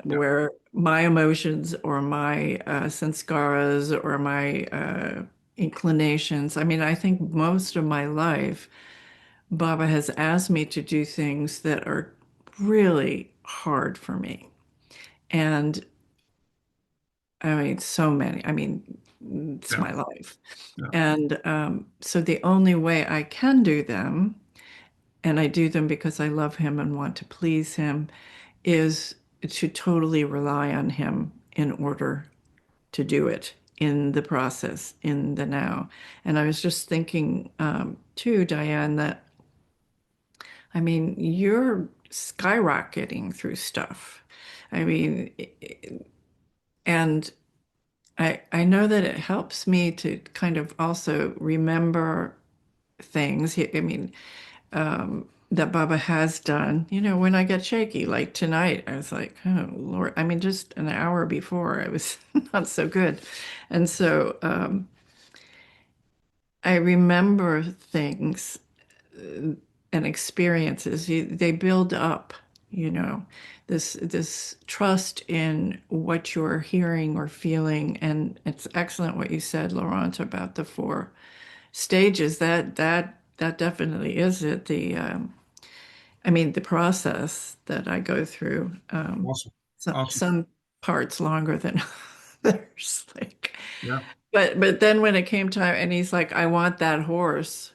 where my emotions or my sanskaras or my inclinations. I mean, I think most of my life, Baba has asked me to do things that are really hard for me. And I mean, so many. I mean, it's my life. Yeah. And so the only way I can do them, and I do them because I love him and want to please him, is to totally rely on him in order to do it in the process, in the now. And I was just thinking, too, Diane, that I mean, you're skyrocketing through stuff. I mean, and I know that it helps me to kind of also remember things. I mean, that Baba has done. You know, when I get shaky, like tonight, I was like, oh Lord. I mean, just an hour before, it was not so good. And so I remember things and experiences. They build up, you know, this trust in what you're hearing or feeling. And it's excellent what you said, Laurent, about the 4 stages. That definitely is it. I mean, the process that I go through. Awesome. Some parts longer than others. Like, Yeah. but then when it came time, and he's like, "I want that horse,"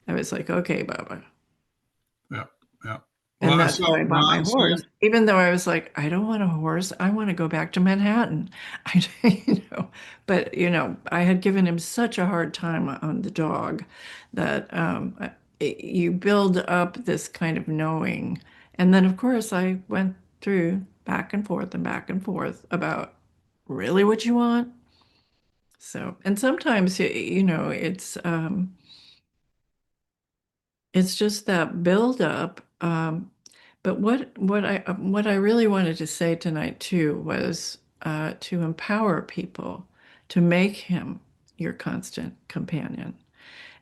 I was like, "Okay, Baba." Yeah. Yeah. And Well, that's so why I bought my Ron horse, said, even though I was like, I don't want a horse. I want to go back to Manhattan. But I had given him such a hard time on the dog that you build up this kind of knowing. And then, of course, I went through back and forth about really what you want. So, and sometimes, it's just that build up. But what I really wanted to say tonight too was to empower people to make him your constant companion,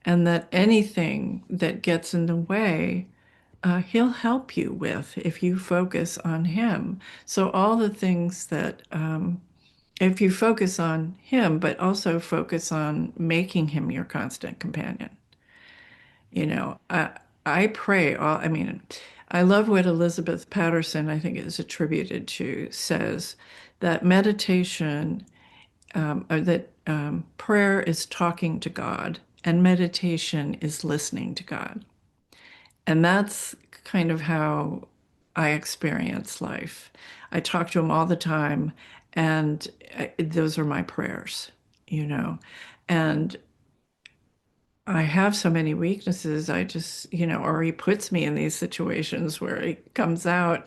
and that anything that gets in the way, he'll help you with if you focus on him. So all the things that if you focus on him, but also focus on making him your constant companion. I pray I mean, I love what Elizabeth Patterson, I think is attributed to, says that meditation, or that prayer is talking to God and meditation is listening to God. And that's kind of how I experience life. I talk to him all the time, and those are my prayers, you know. And I have so many weaknesses. I just, or he puts me in these situations where he comes out.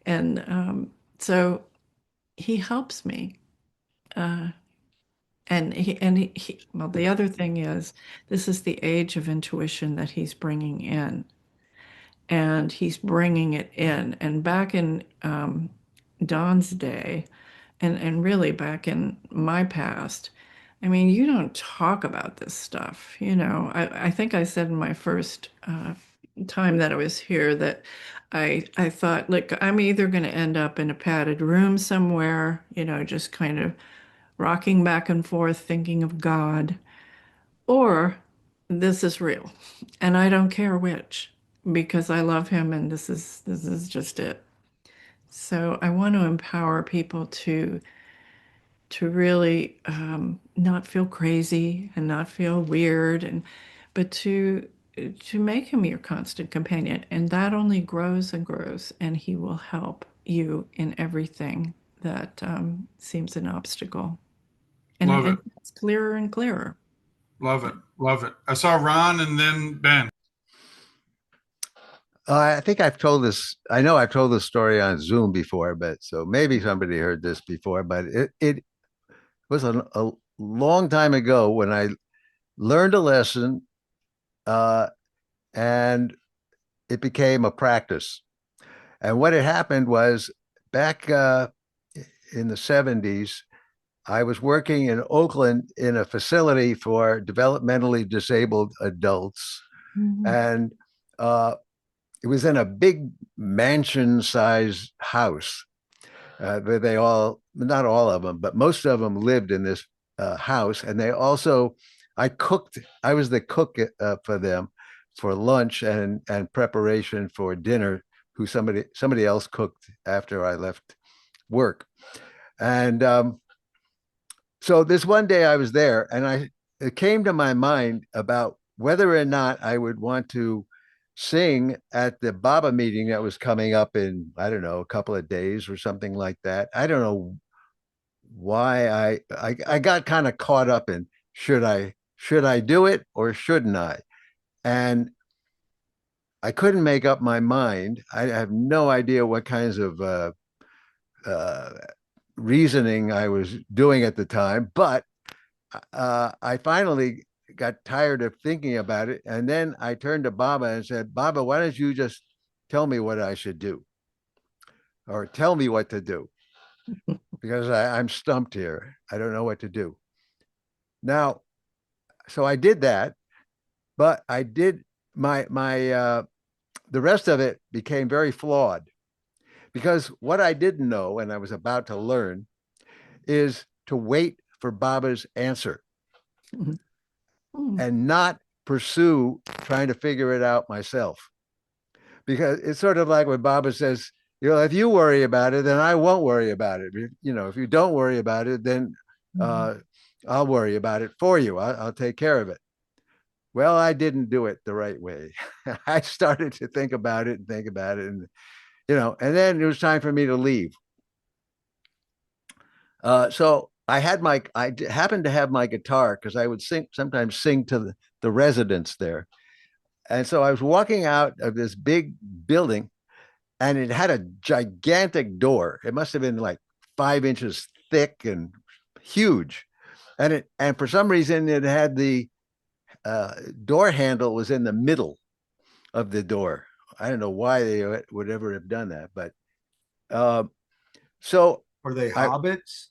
And so he helps me. Uh, well, the other thing is, this is the age of intuition that he's bringing in. And he's bringing it in. And back in Don's day, and really back in my past, I mean, you don't talk about this stuff. I think I said in my first time that I was here that I thought, look, I'm either going to end up in a padded room somewhere, just kind of rocking back and forth, thinking of God, or this is real, and I don't care which, because I love him, and this is just it. So I want to empower people to really not feel crazy and not feel weird, but to make him your constant companion, and that only grows and grows, and he will help you in everything that seems an obstacle, and Love it. it's clearer and clearer. Love it. Love it. I saw Ron and then Ben. I think I've told this. I know I've told this story on Zoom before, but so maybe somebody heard this before. But it was a long time ago when I learned a lesson, and it became a practice. And what had happened was back in the 70s, I was working in Oakland in a facility for developmentally disabled adults. Mhm. And it was in a big mansion-sized house where they all, not all of them, but most of them lived in this house. And they also, I was the cook for them for lunch and preparation for dinner, who somebody else cooked after I left work. And so this one day I was there, and it came to my mind about whether or not I would want to sing at the Baba meeting that was coming up in, I don't know, a couple of days or something like that. I don't know why I got kind of caught up in should I do it or shouldn't I? And I couldn't make up my mind. I have no idea what kinds of uh, reasoning I was doing at the time, but I finally got tired of thinking about it. And then I turned to Baba and said, Baba, why don't you just tell me what I should do, or tell me what to do? Because I'm stumped here. I don't know what to do. Now, so I did that, but I did the rest of it became very flawed, because what I didn't know and I was about to learn is to wait for Baba's answer and not pursue trying to figure it out myself. Because it's sort of like when Baba says, if you worry about it, then I won't worry about it. If you don't worry about it, then I'll worry about it for you. I'll take care of it. Well, I didn't do it the right way. I started to think about it, and and then it was time for me to leave. So I happened to have my guitar, because I would sometimes sing to the residents there. And so I was walking out of this big building, and it had a gigantic door. It must have been like 5 inches thick and huge. And for some reason, it had the door handle was in the middle of the door. I don't know why they would ever have done that, but so Were they hobbits?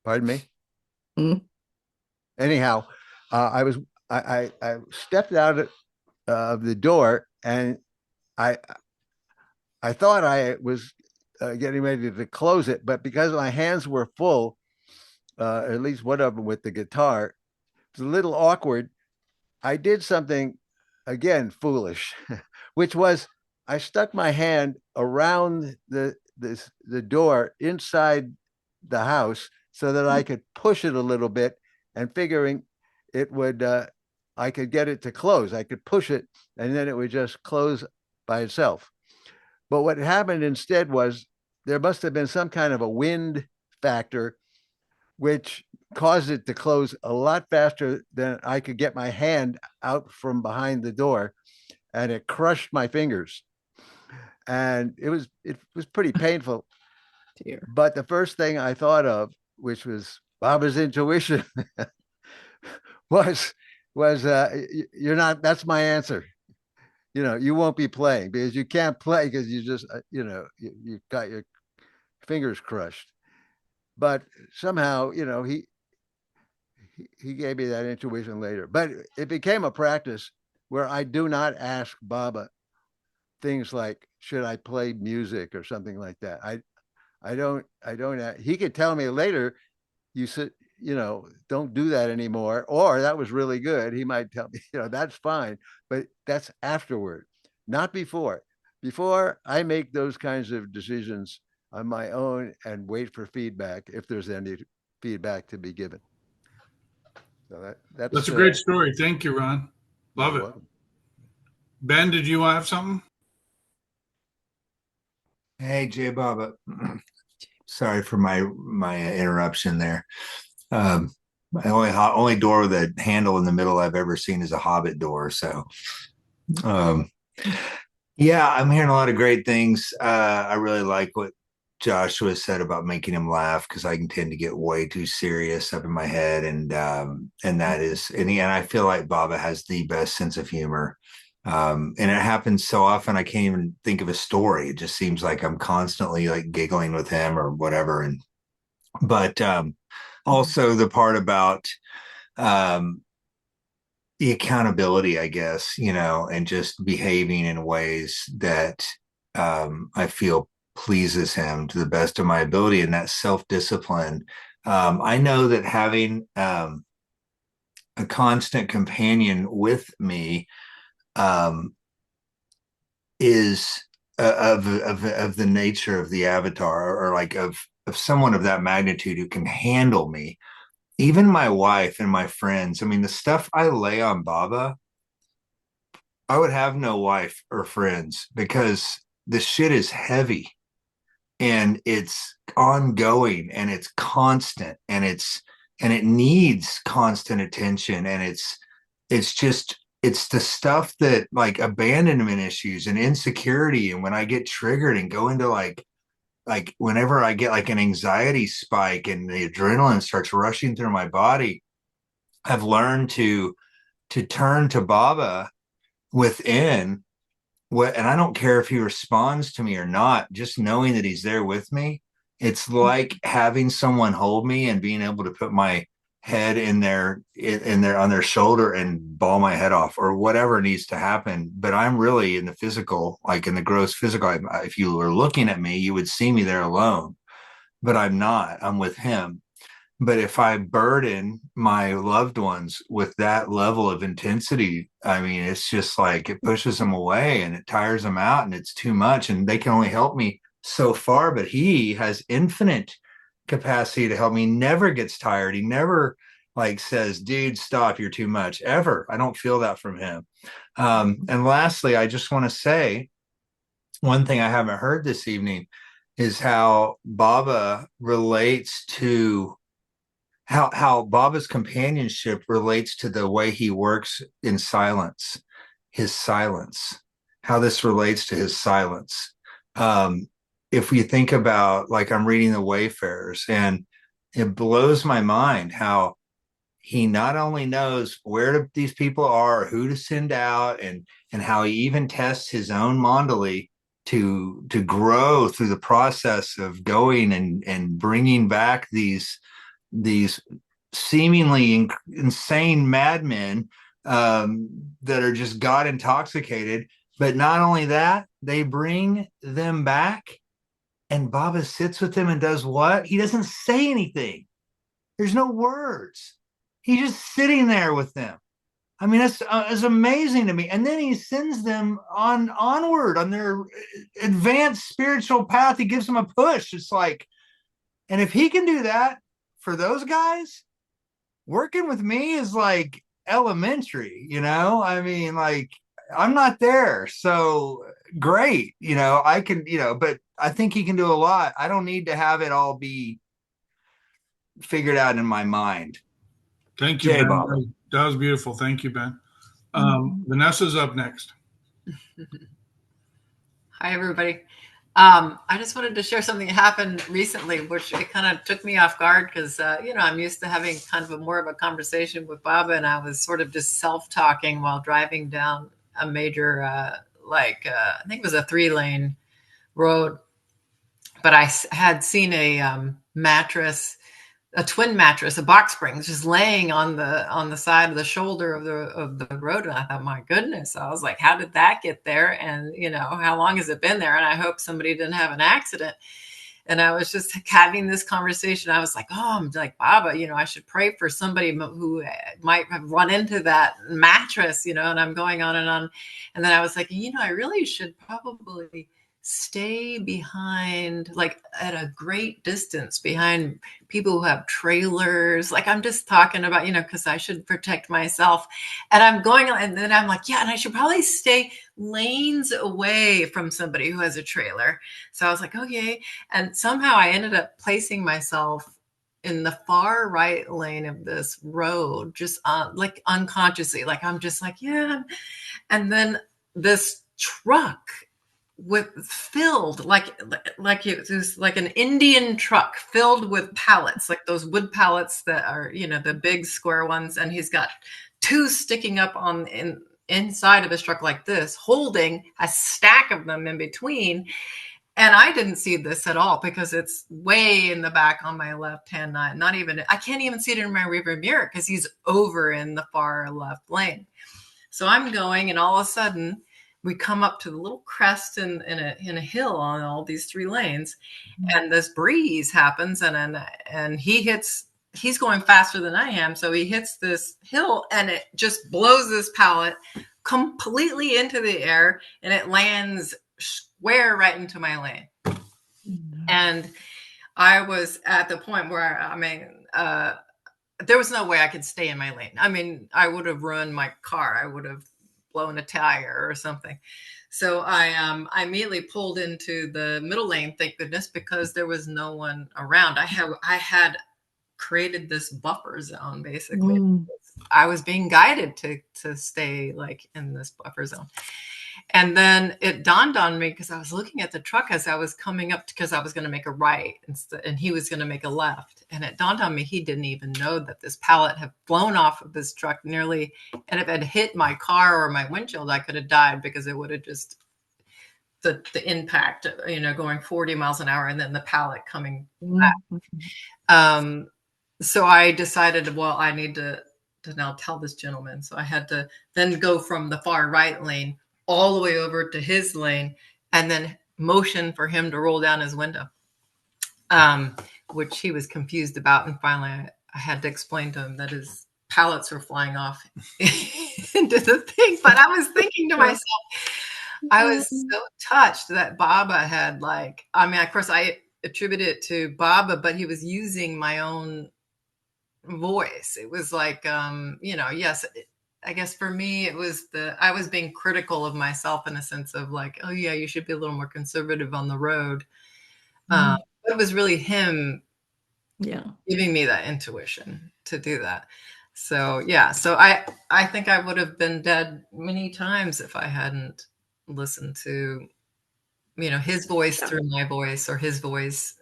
pardon me. Mm. Anyhow, I stepped out of the door, and I thought I was getting ready to close it, but because my hands were full, at least one of them with the guitar, it was a little awkward. I did something, again, foolish, which was I stuck my hand around the door inside the house so that I could push it a little bit, and figuring it would, I could get it to close. I could push it, and then it would just close by itself. But what happened instead was there must have been some kind of a wind factor, which caused it to close a lot faster than I could get my hand out from behind the door, and it crushed my fingers. And it was pretty painful. Dear. But the first thing I thought of, which was Baba's intuition, was you're not. That's my answer. You won't be playing, because you can't play because you just you got your fingers crushed. But somehow he gave me that intuition later. But it became a practice where I do not ask Baba things like, should I play music or something like that. I don't, he could tell me later, you said, don't do that anymore, or that was really good. He might tell me, that's fine, but that's afterward, not before. Before, I make those kinds of decisions on my own and wait for feedback if there's any feedback to be given. So That's a great story. Thank you, Ron. Love it. welcome. Ben, did you have something? Hey, Jay Baba. Sorry for my interruption there. My only door with a handle in the middle I've ever seen is a Hobbit door. So, yeah, I'm hearing a lot of great things. I really like what Joshua said about making him laugh, because I can tend to get way too serious up in my head, and that is, and I feel like Baba has the best sense of humor. And it happens so often I can't even think of a story. It just seems like I'm constantly like giggling with him or whatever. But also the part about the accountability, I guess, and just behaving in ways that I feel pleases him to the best of my ability, and that self-discipline. I know that having a constant companion with me is of the nature of the avatar, or like of someone of that magnitude who can handle me. Even my wife and my friends. I mean, the stuff I lay on Baba, I would have no wife or friends, because the shit is heavy and it's ongoing and it's constant and it needs constant attention, and it's the stuff that, like, abandonment issues and insecurity, and when I get triggered and go into like whenever I get like an anxiety spike and the adrenaline starts rushing through my body, I've learned to turn to Baba within and I don't care if he responds to me or not, just knowing that he's there with me. It's like having someone hold me and being able to put my head in their on their shoulder and ball my head off, or whatever needs to happen. But I'm really in the physical, like in the gross physical. If you were looking at me, you would see me there alone, but I'm not. I'm with him. But if I burden my loved ones with that level of intensity, I mean, it's just like it pushes them away and it tires them out, and it's too much, and they can only help me so far. But he has infinite capacity to help me. Never gets tired. He never like says, dude, stop, you're too much, ever. I don't feel that from him. And lastly, I just want to say one thing I haven't heard this evening is how Baba relates to how Baba's companionship relates to the way he works in silence, his silence, how this relates to his silence. If we think about, like, I'm reading the Wayfarers, and it blows my mind how he not only knows where these people are, who to send out, and how he even tests his own mandali to grow through the process of going and bringing back these seemingly insane madmen that are just God intoxicated. But not only that, they bring them back, and Baba sits with them and does what? He doesn't say anything. There's no words. He's just sitting there with them. I mean, that's amazing to me. And then he sends them onward on their advanced spiritual path. He gives them a push. It's like, and if he can do that for those guys, working with me is like elementary, I mean, like, I'm not there. So great. I can, but I think he can do a lot. I don't need to have it all be figured out in my mind. Thank you, Jay Ben. Baba. That was beautiful. Thank you, Ben. Vanessa's up next. Hi, everybody. I just wanted to share something that happened recently, which it kind of took me off guard because, I'm used to having kind of more of a conversation with Baba, and I was sort of just self-talking while driving down a major, I think it was a 3-lane road. But I had seen a mattress a twin mattress, a box springs, just laying on the side of the shoulder of the road. And I thought, my goodness, I was like, how did that get there? And how long has it been there? And I hope somebody didn't have an accident. And I was just having this conversation. I was like, I'm like, Baba, I should pray for somebody who might have run into that mattress, and I'm going on and on. And then I was like, I really should probably stay behind, like at a great distance behind people who have trailers. Like I'm just talking about, because I should protect myself. And I'm going, and then I'm like, yeah, and I should probably stay lanes away from somebody who has a trailer. So I was like, okay. And somehow I ended up placing myself in the far right lane of this road, just like unconsciously, like I'm just like, yeah. And then this truck filled like it was like an Indian truck filled with pallets, like those wood pallets that are, the big square ones. And he's got two sticking up inside of his truck like this, holding a stack of them in between. And I didn't see this at all because it's way in the back on my left hand. I can't even see it in my rearview mirror because he's over in the far left lane. So I'm going, and all of a sudden we come up to the little crest in a hill on all these three lanes, and this breeze happens, and he's going faster than I am. So he hits this hill and it just blows this pallet completely into the air, and it lands square right into my lane. And I was at the point where, there was no way I could stay in my lane. I mean, I would have ruined my car. I would have blown a tire or something. So I immediately pulled into the middle lane, thank goodness, because there was no one around. I had created this buffer zone, basically. I was being guided to stay like in this buffer zone. And then it dawned on me, because I was looking at the truck as I was coming up, because I was going to make a right and he was going to make a left. And it dawned on me, he didn't even know that this pallet had flown off of this truck nearly. And if it had hit my car or my windshield, I could have died, because it would have just, the impact, going 40 miles an hour and then the pallet coming back. So I decided, well, I need to now tell this gentleman. So I had to then go from the far right lane all the way over to his lane, and then motion for him to roll down his window, which he was confused about. And finally, I had to explain to him that his pallets were flying off into the thing. But I was thinking to myself, I was so touched that Baba had of course, I attribute it to Baba, but he was using my own voice. It was like, yes, I guess for me, it was I was being critical of myself in a sense of like, oh yeah, you should be a little more conservative on the road. But it was really him giving me that intuition to do that. So yeah, so I think I would have been dead many times if I hadn't listened to, his voice through my voice, or his voice,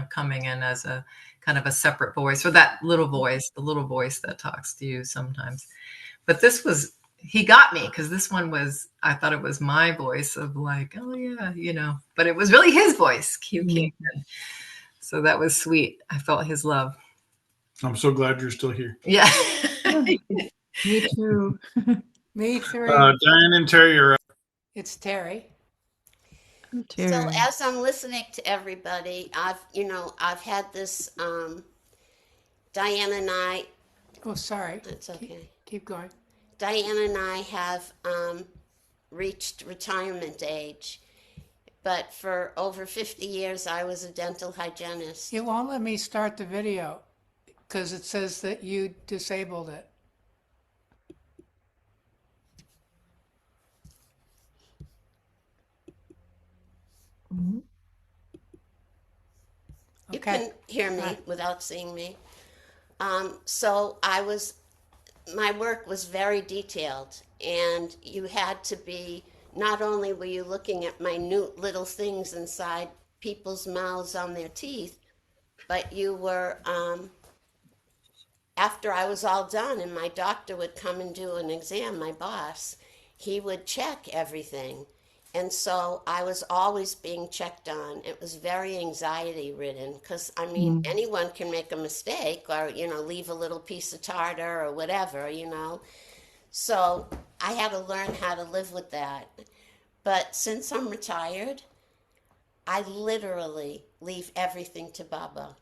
coming in as a kind of a separate voice, or that little voice, the little voice that talks to you sometimes. But he got me, because this one I thought it was my voice of like, oh yeah, but it was really his voice. Came in. So that was sweet. I felt his love. I'm so glad you're still here. Yeah. Me too. Me too. Diane and Terry are up. It's Terry. Terry. So as I'm listening to everybody, I've had this, Diane and I. Oh, sorry. That's okay. Keep going. Diane and I have reached retirement age, but for over 50 years, I was a dental hygienist. It won't let me start the video because it says that you disabled it. You can hear me without seeing me. So my work was very detailed, and you had to be, not only were you looking at minute little things inside people's mouths on their teeth, but you were, after I was all done and my doctor would come and do an exam, my boss, he would check everything. And so I was always being checked on. It was very anxiety ridden because, I mean, anyone can make a mistake or, leave a little piece of tartar or whatever, So I had to learn how to live with that. But since I'm retired, I literally leave everything to Baba.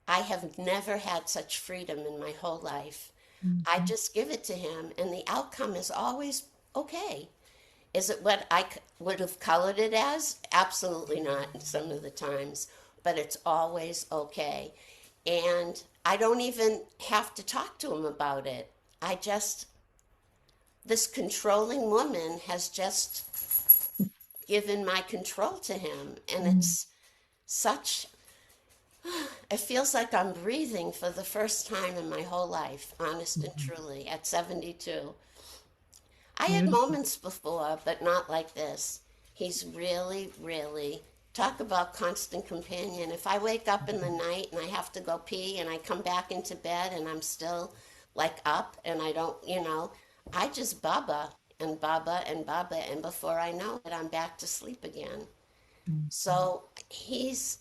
I have never had such freedom in my whole life. I just give it to him, and the outcome is always okay. Is it what I would have colored it as? Absolutely not some of the times, but it's always okay. And I don't even have to talk to him about it. This controlling woman has just given my control to him. And it's such, it feels like I'm breathing for the first time in my whole life, honest and truly, at 72. I had moments before, but not like this. He's really, really, talk about constant companion. If I wake up in the night and I have to go pee and I come back into bed and I'm still like up and I don't, I just Baba and Baba and Baba. And before I know it, I'm back to sleep again. So he's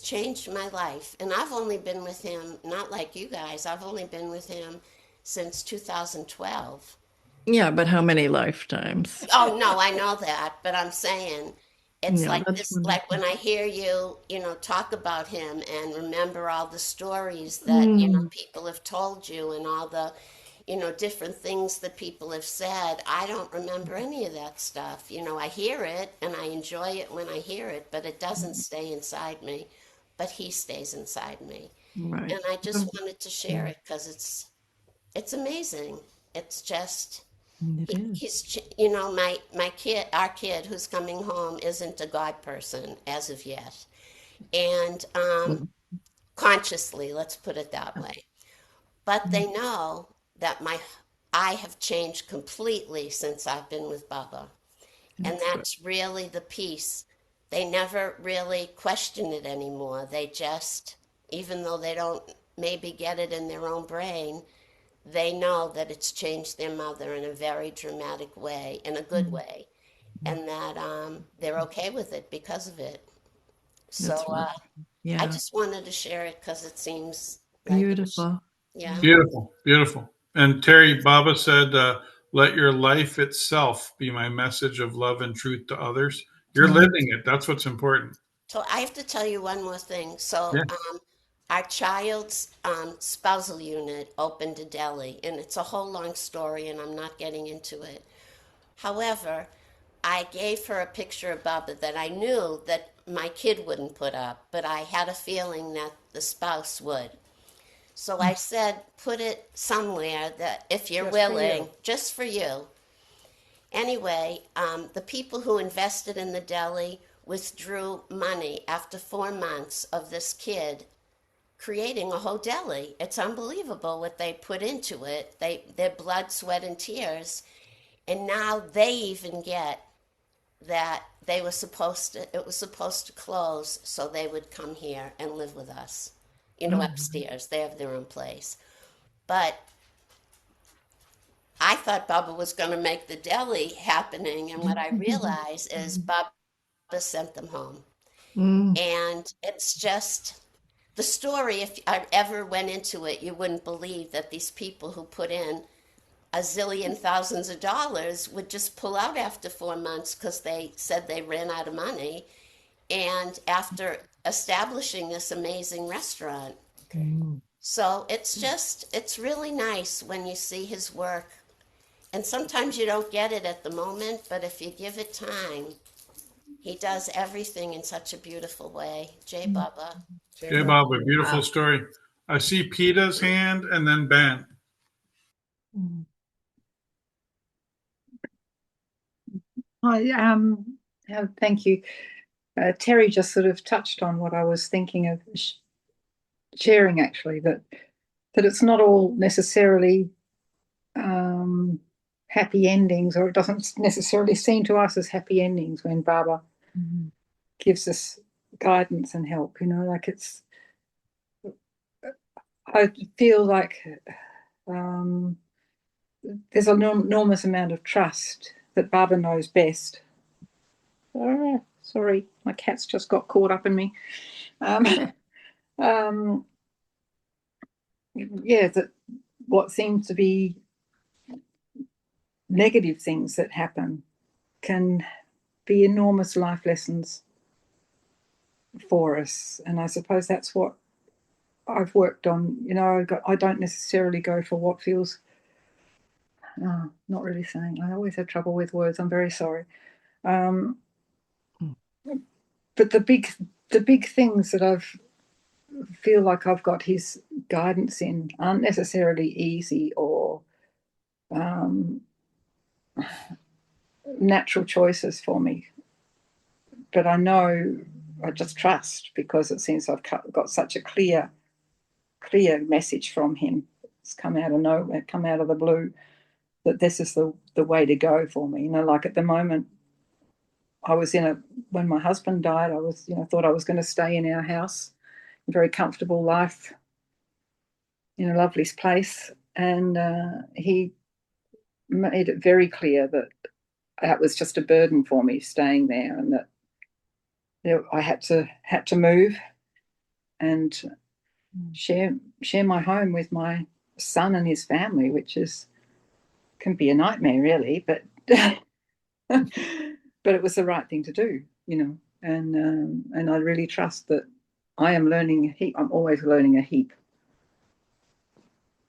changed my life. And I've only been with him, not like you guys, I've only been with him since 2012. Yeah, but how many lifetimes? Oh no, I know that, but I'm saying it's Yeah, like that's this, wonderful. like when I hear you, talk about him and remember all the stories that, people have told you and all the, different things that people have said. I don't remember any of that stuff. I hear it and I enjoy it when I hear it, but it doesn't stay inside me, but he stays inside me. Right. And I just wanted to share it because it's amazing. It's just It is. he's my kid, our kid who's coming home isn't a God person as of yet, and consciously, let's put it that way. But they know that I have changed completely since I've been with Baba, and that's really the piece. They never really question it anymore. They just, even though they don't maybe get it in their own brain, they know that it's changed their mother in a very dramatic way, in a good way, and that they're okay with it because of it. So That's right. I Yeah, just wanted to share it because it seems like beautiful. yeah. Beautiful, beautiful. And Terry, Baba said, let your life itself be my message of love and truth to others. You're living it. That's what's important. So I have to tell you one more thing. Yeah. So our child's spousal unit opened a deli, and it's a whole long story, and I'm not getting into it. However, I gave her a picture of Baba that I knew that my kid wouldn't put up, but I had a feeling that the spouse would. So I said, put it somewhere that if you're Just for willing, you. just for you. Anyway, the people who invested in the deli withdrew money after 4 months of this kid creating a whole deli. It's unbelievable what they put into it. Their blood, sweat, and tears. And now they even get that it was supposed to close so they would come here and live with us, upstairs. They have their own place. But I thought Baba was going to make the deli happening, and what I realize is Baba sent them home. And it's just the story. If I ever went into it, you wouldn't believe that these people who put in a zillion thousands of dollars would just pull out after 4 months because they said they ran out of money. And after establishing this amazing restaurant. So it's really nice when you see his work. And sometimes you don't get it at the moment, but if you give it time, he does everything in such a beautiful way. Jai Baba. Jay Baba, beautiful story. I see Peta's hand and then Ben. Hi, thank you. Terry just sort of touched on what I was thinking of sharing, actually, that it's not all necessarily happy endings, or it doesn't necessarily seem to us as happy endings when Baba gives us guidance and help. I feel like there's an enormous amount of trust that Baba knows best, Sorry, my cat's just got caught up in me. Um, yeah, that what seems to be negative things that happen can be enormous life lessons for us. And I suppose that's what I've worked on. I don't necessarily go for what feels, not really saying, I always have trouble with words. I'm very sorry. But the big things that I've feel like I've got his guidance in aren't necessarily easy or natural choices for me. But I know, I just trust, because it seems I've got such a clear message from him. It's come out of nowhere, come out of the blue, that this is the way to go for me. Like at the moment, I was when my husband died, I was, thought I was going to stay in our house, a very comfortable life in a lovely place. And he made it very clear that was just a burden for me staying there, and that I had to move and share my home with my son and his family, which can be a nightmare, really, but but it was the right thing to do, and I really trust that I am learning a heap. I'm always learning a heap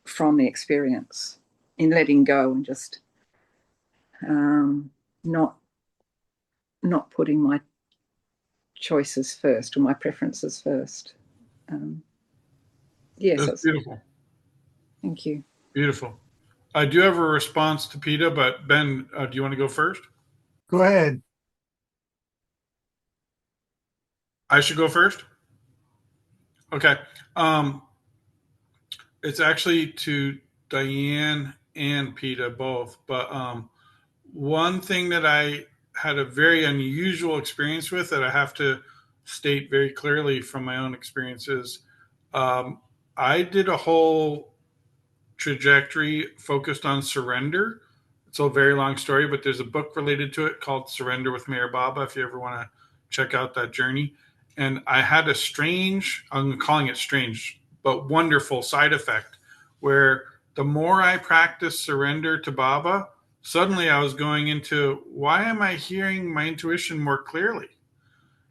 from the experience in letting go and just not putting my choices first or my preferences first. Yes, That's beautiful. Thank you. Beautiful. I do have a response to PETA, but Ben, do you want to go first? Go ahead. I should go first? Okay. It's actually to Diane and PETA both, but one thing that I had a very unusual experience with that I have to state very clearly from my own experiences. I did a whole trajectory focused on surrender. It's a very long story, but there's a book related to it called Surrender with Mayor Baba, if you ever want to check out that journey. And I had a strange, I'm calling it strange, but wonderful side effect where the more I practiced surrender to Baba, suddenly I was going into, why am I hearing my intuition more clearly?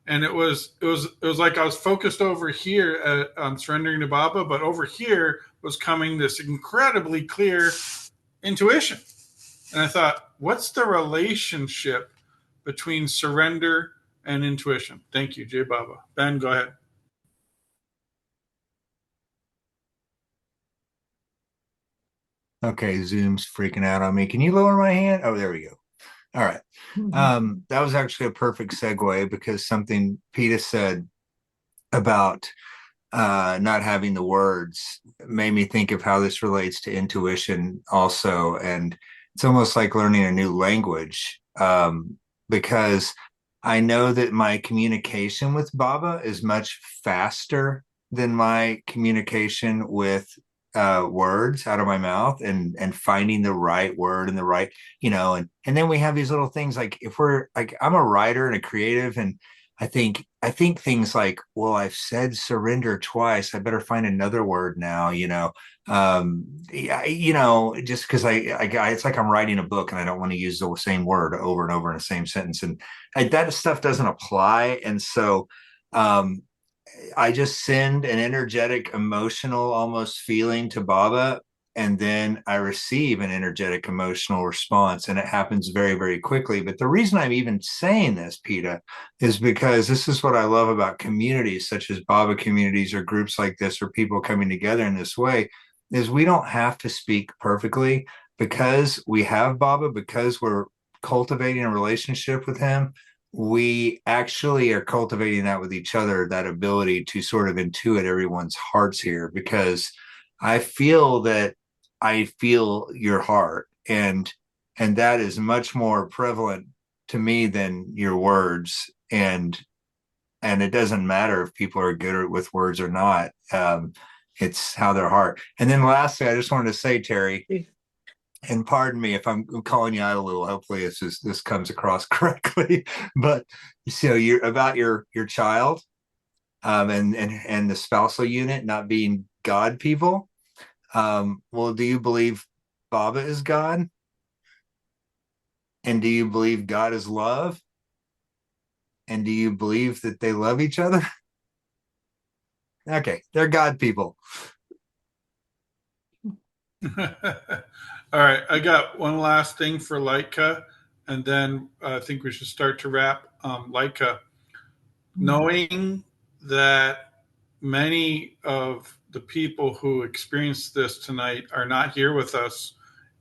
And it was like I was focused over here on surrendering to Baba, but over here was coming this incredibly clear intuition. And I thought, what's the relationship between surrender and intuition? Thank you, Jay Baba. Ben, go ahead. Okay, Zoom's freaking out on me. Can you lower my hand? Oh, there we go. All right. That was actually a perfect segue, because something PETA said about not having the words made me think of how this relates to intuition also. And it's almost like learning a new language, because I know that my communication with Baba is much faster than my communication with words out of my mouth, and finding the right word and the right, and then we have these little things, like if we're like, I'm a writer and a creative, and I think things like, well, I've said surrender twice, I better find another word now, just because I it's like I'm writing a book and I don't want to use the same word over and over in the same sentence, and that stuff doesn't apply. And so I just send an energetic, emotional, almost feeling to Baba, and then I receive an energetic, emotional response, and it happens very, very quickly. But the reason I'm even saying this, PETA, is because this is what I love about communities such as Baba communities, or groups like this, or people coming together in this way, is we don't have to speak perfectly, because we have Baba, because we're cultivating a relationship with him. We actually are cultivating that with each other, that ability to sort of intuit everyone's hearts here, because I feel your heart, and that is much more prevalent to me than your words. And it doesn't matter if people are good with words or not. It's how their heart. And then lastly, I just wanted to say, Terry, and pardon me if I'm calling you out a little. Hopefully this comes across correctly. But so you're about your child, and the spousal unit not being God people. Well, do you believe Baba is God? And do you believe God is love? And do you believe that they love each other? Okay, they're God people. All right, I got one last thing for Latka, and then I think we should start to wrap. Latka, knowing that many of the people who experienced this tonight are not here with us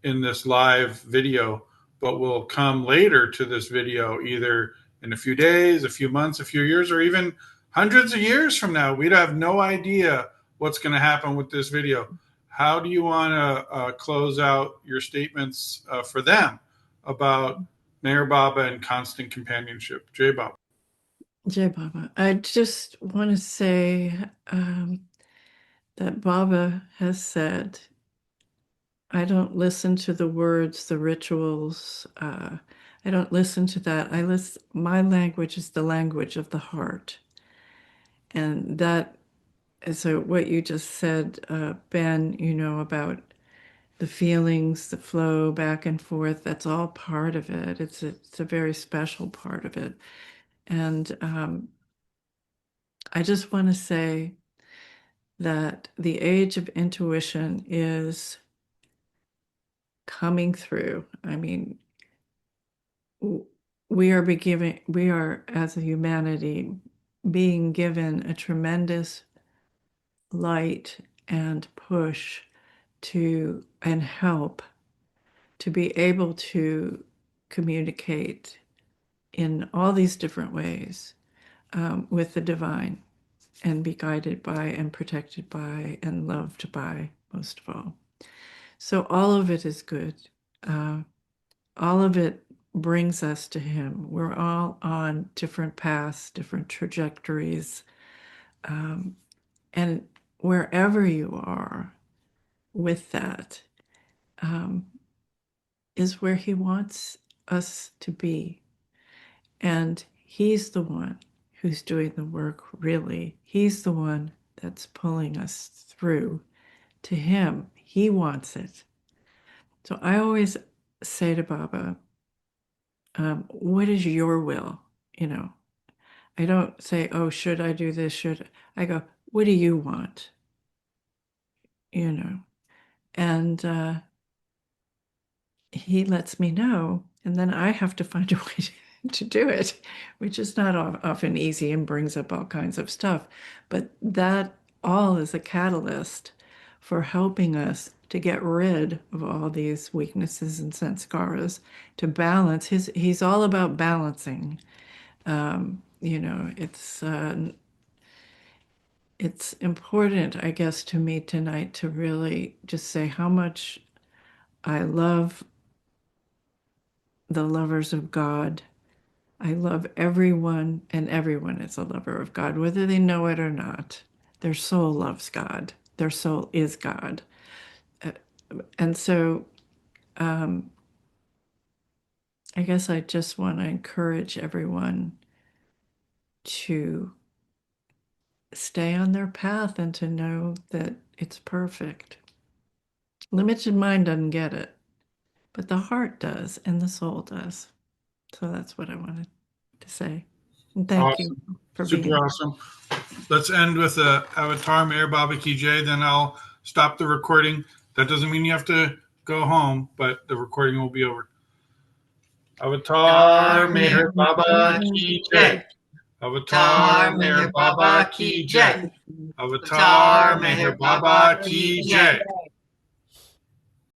in this live video, but will come later to this video, either in a few days, a few months, a few years, or even hundreds of years from now. We'd have no idea what's going to happen with this video. How do you want to close out your statements for them about Mayor Baba and constant companionship? Jay Baba. Jai Baba. I just want to say that Baba has said, I don't listen to the words, the rituals. I don't listen to that. My language is the language of the heart. And that, so what you just said, Ben, about the feelings, the flow back and forth, that's all part of it. It's a very special part of it. And I just want to say that the age of intuition is coming through. I mean, we are as a humanity being given a tremendous light and push to and help to be able to communicate in all these different ways with the divine and be guided by and protected by and loved by, most of all. So all of it is good. All of it brings us to him. We're all on different paths, different trajectories. And wherever you are with that is where he wants us to be. And he's the one who's doing the work, really. He's the one that's pulling us through to him. He wants it. So I always say to Baba, what is your will? I don't say, oh, should I do this? I go, what do you want? And he lets me know, and then I have to find a way to do it, which is not often easy and brings up all kinds of stuff. But that all is a catalyst for helping us to get rid of all these weaknesses and sanskaras, to balance. He's all about balancing. It's important, I guess, to me tonight to really just say how much I love the lovers of God. I love everyone, and everyone is a lover of God, whether they know it or not. Their soul loves God. Their soul is God. And so I guess I just want to encourage everyone to stay on their path and to know that it's perfect. Limited mind doesn't get it, but the heart does and the soul does. So that's what I wanted to say. And thank you for being Super awesome. Let's end with Avatar Mayor Baba Ki Jai, then I'll stop the recording. That doesn't mean you have to go home, but the recording will be over. Avatar Mayor Baba Ki Jai. Avatar Mayor Baba Ki Jai. Avatar Mayor Baba Ki Jai.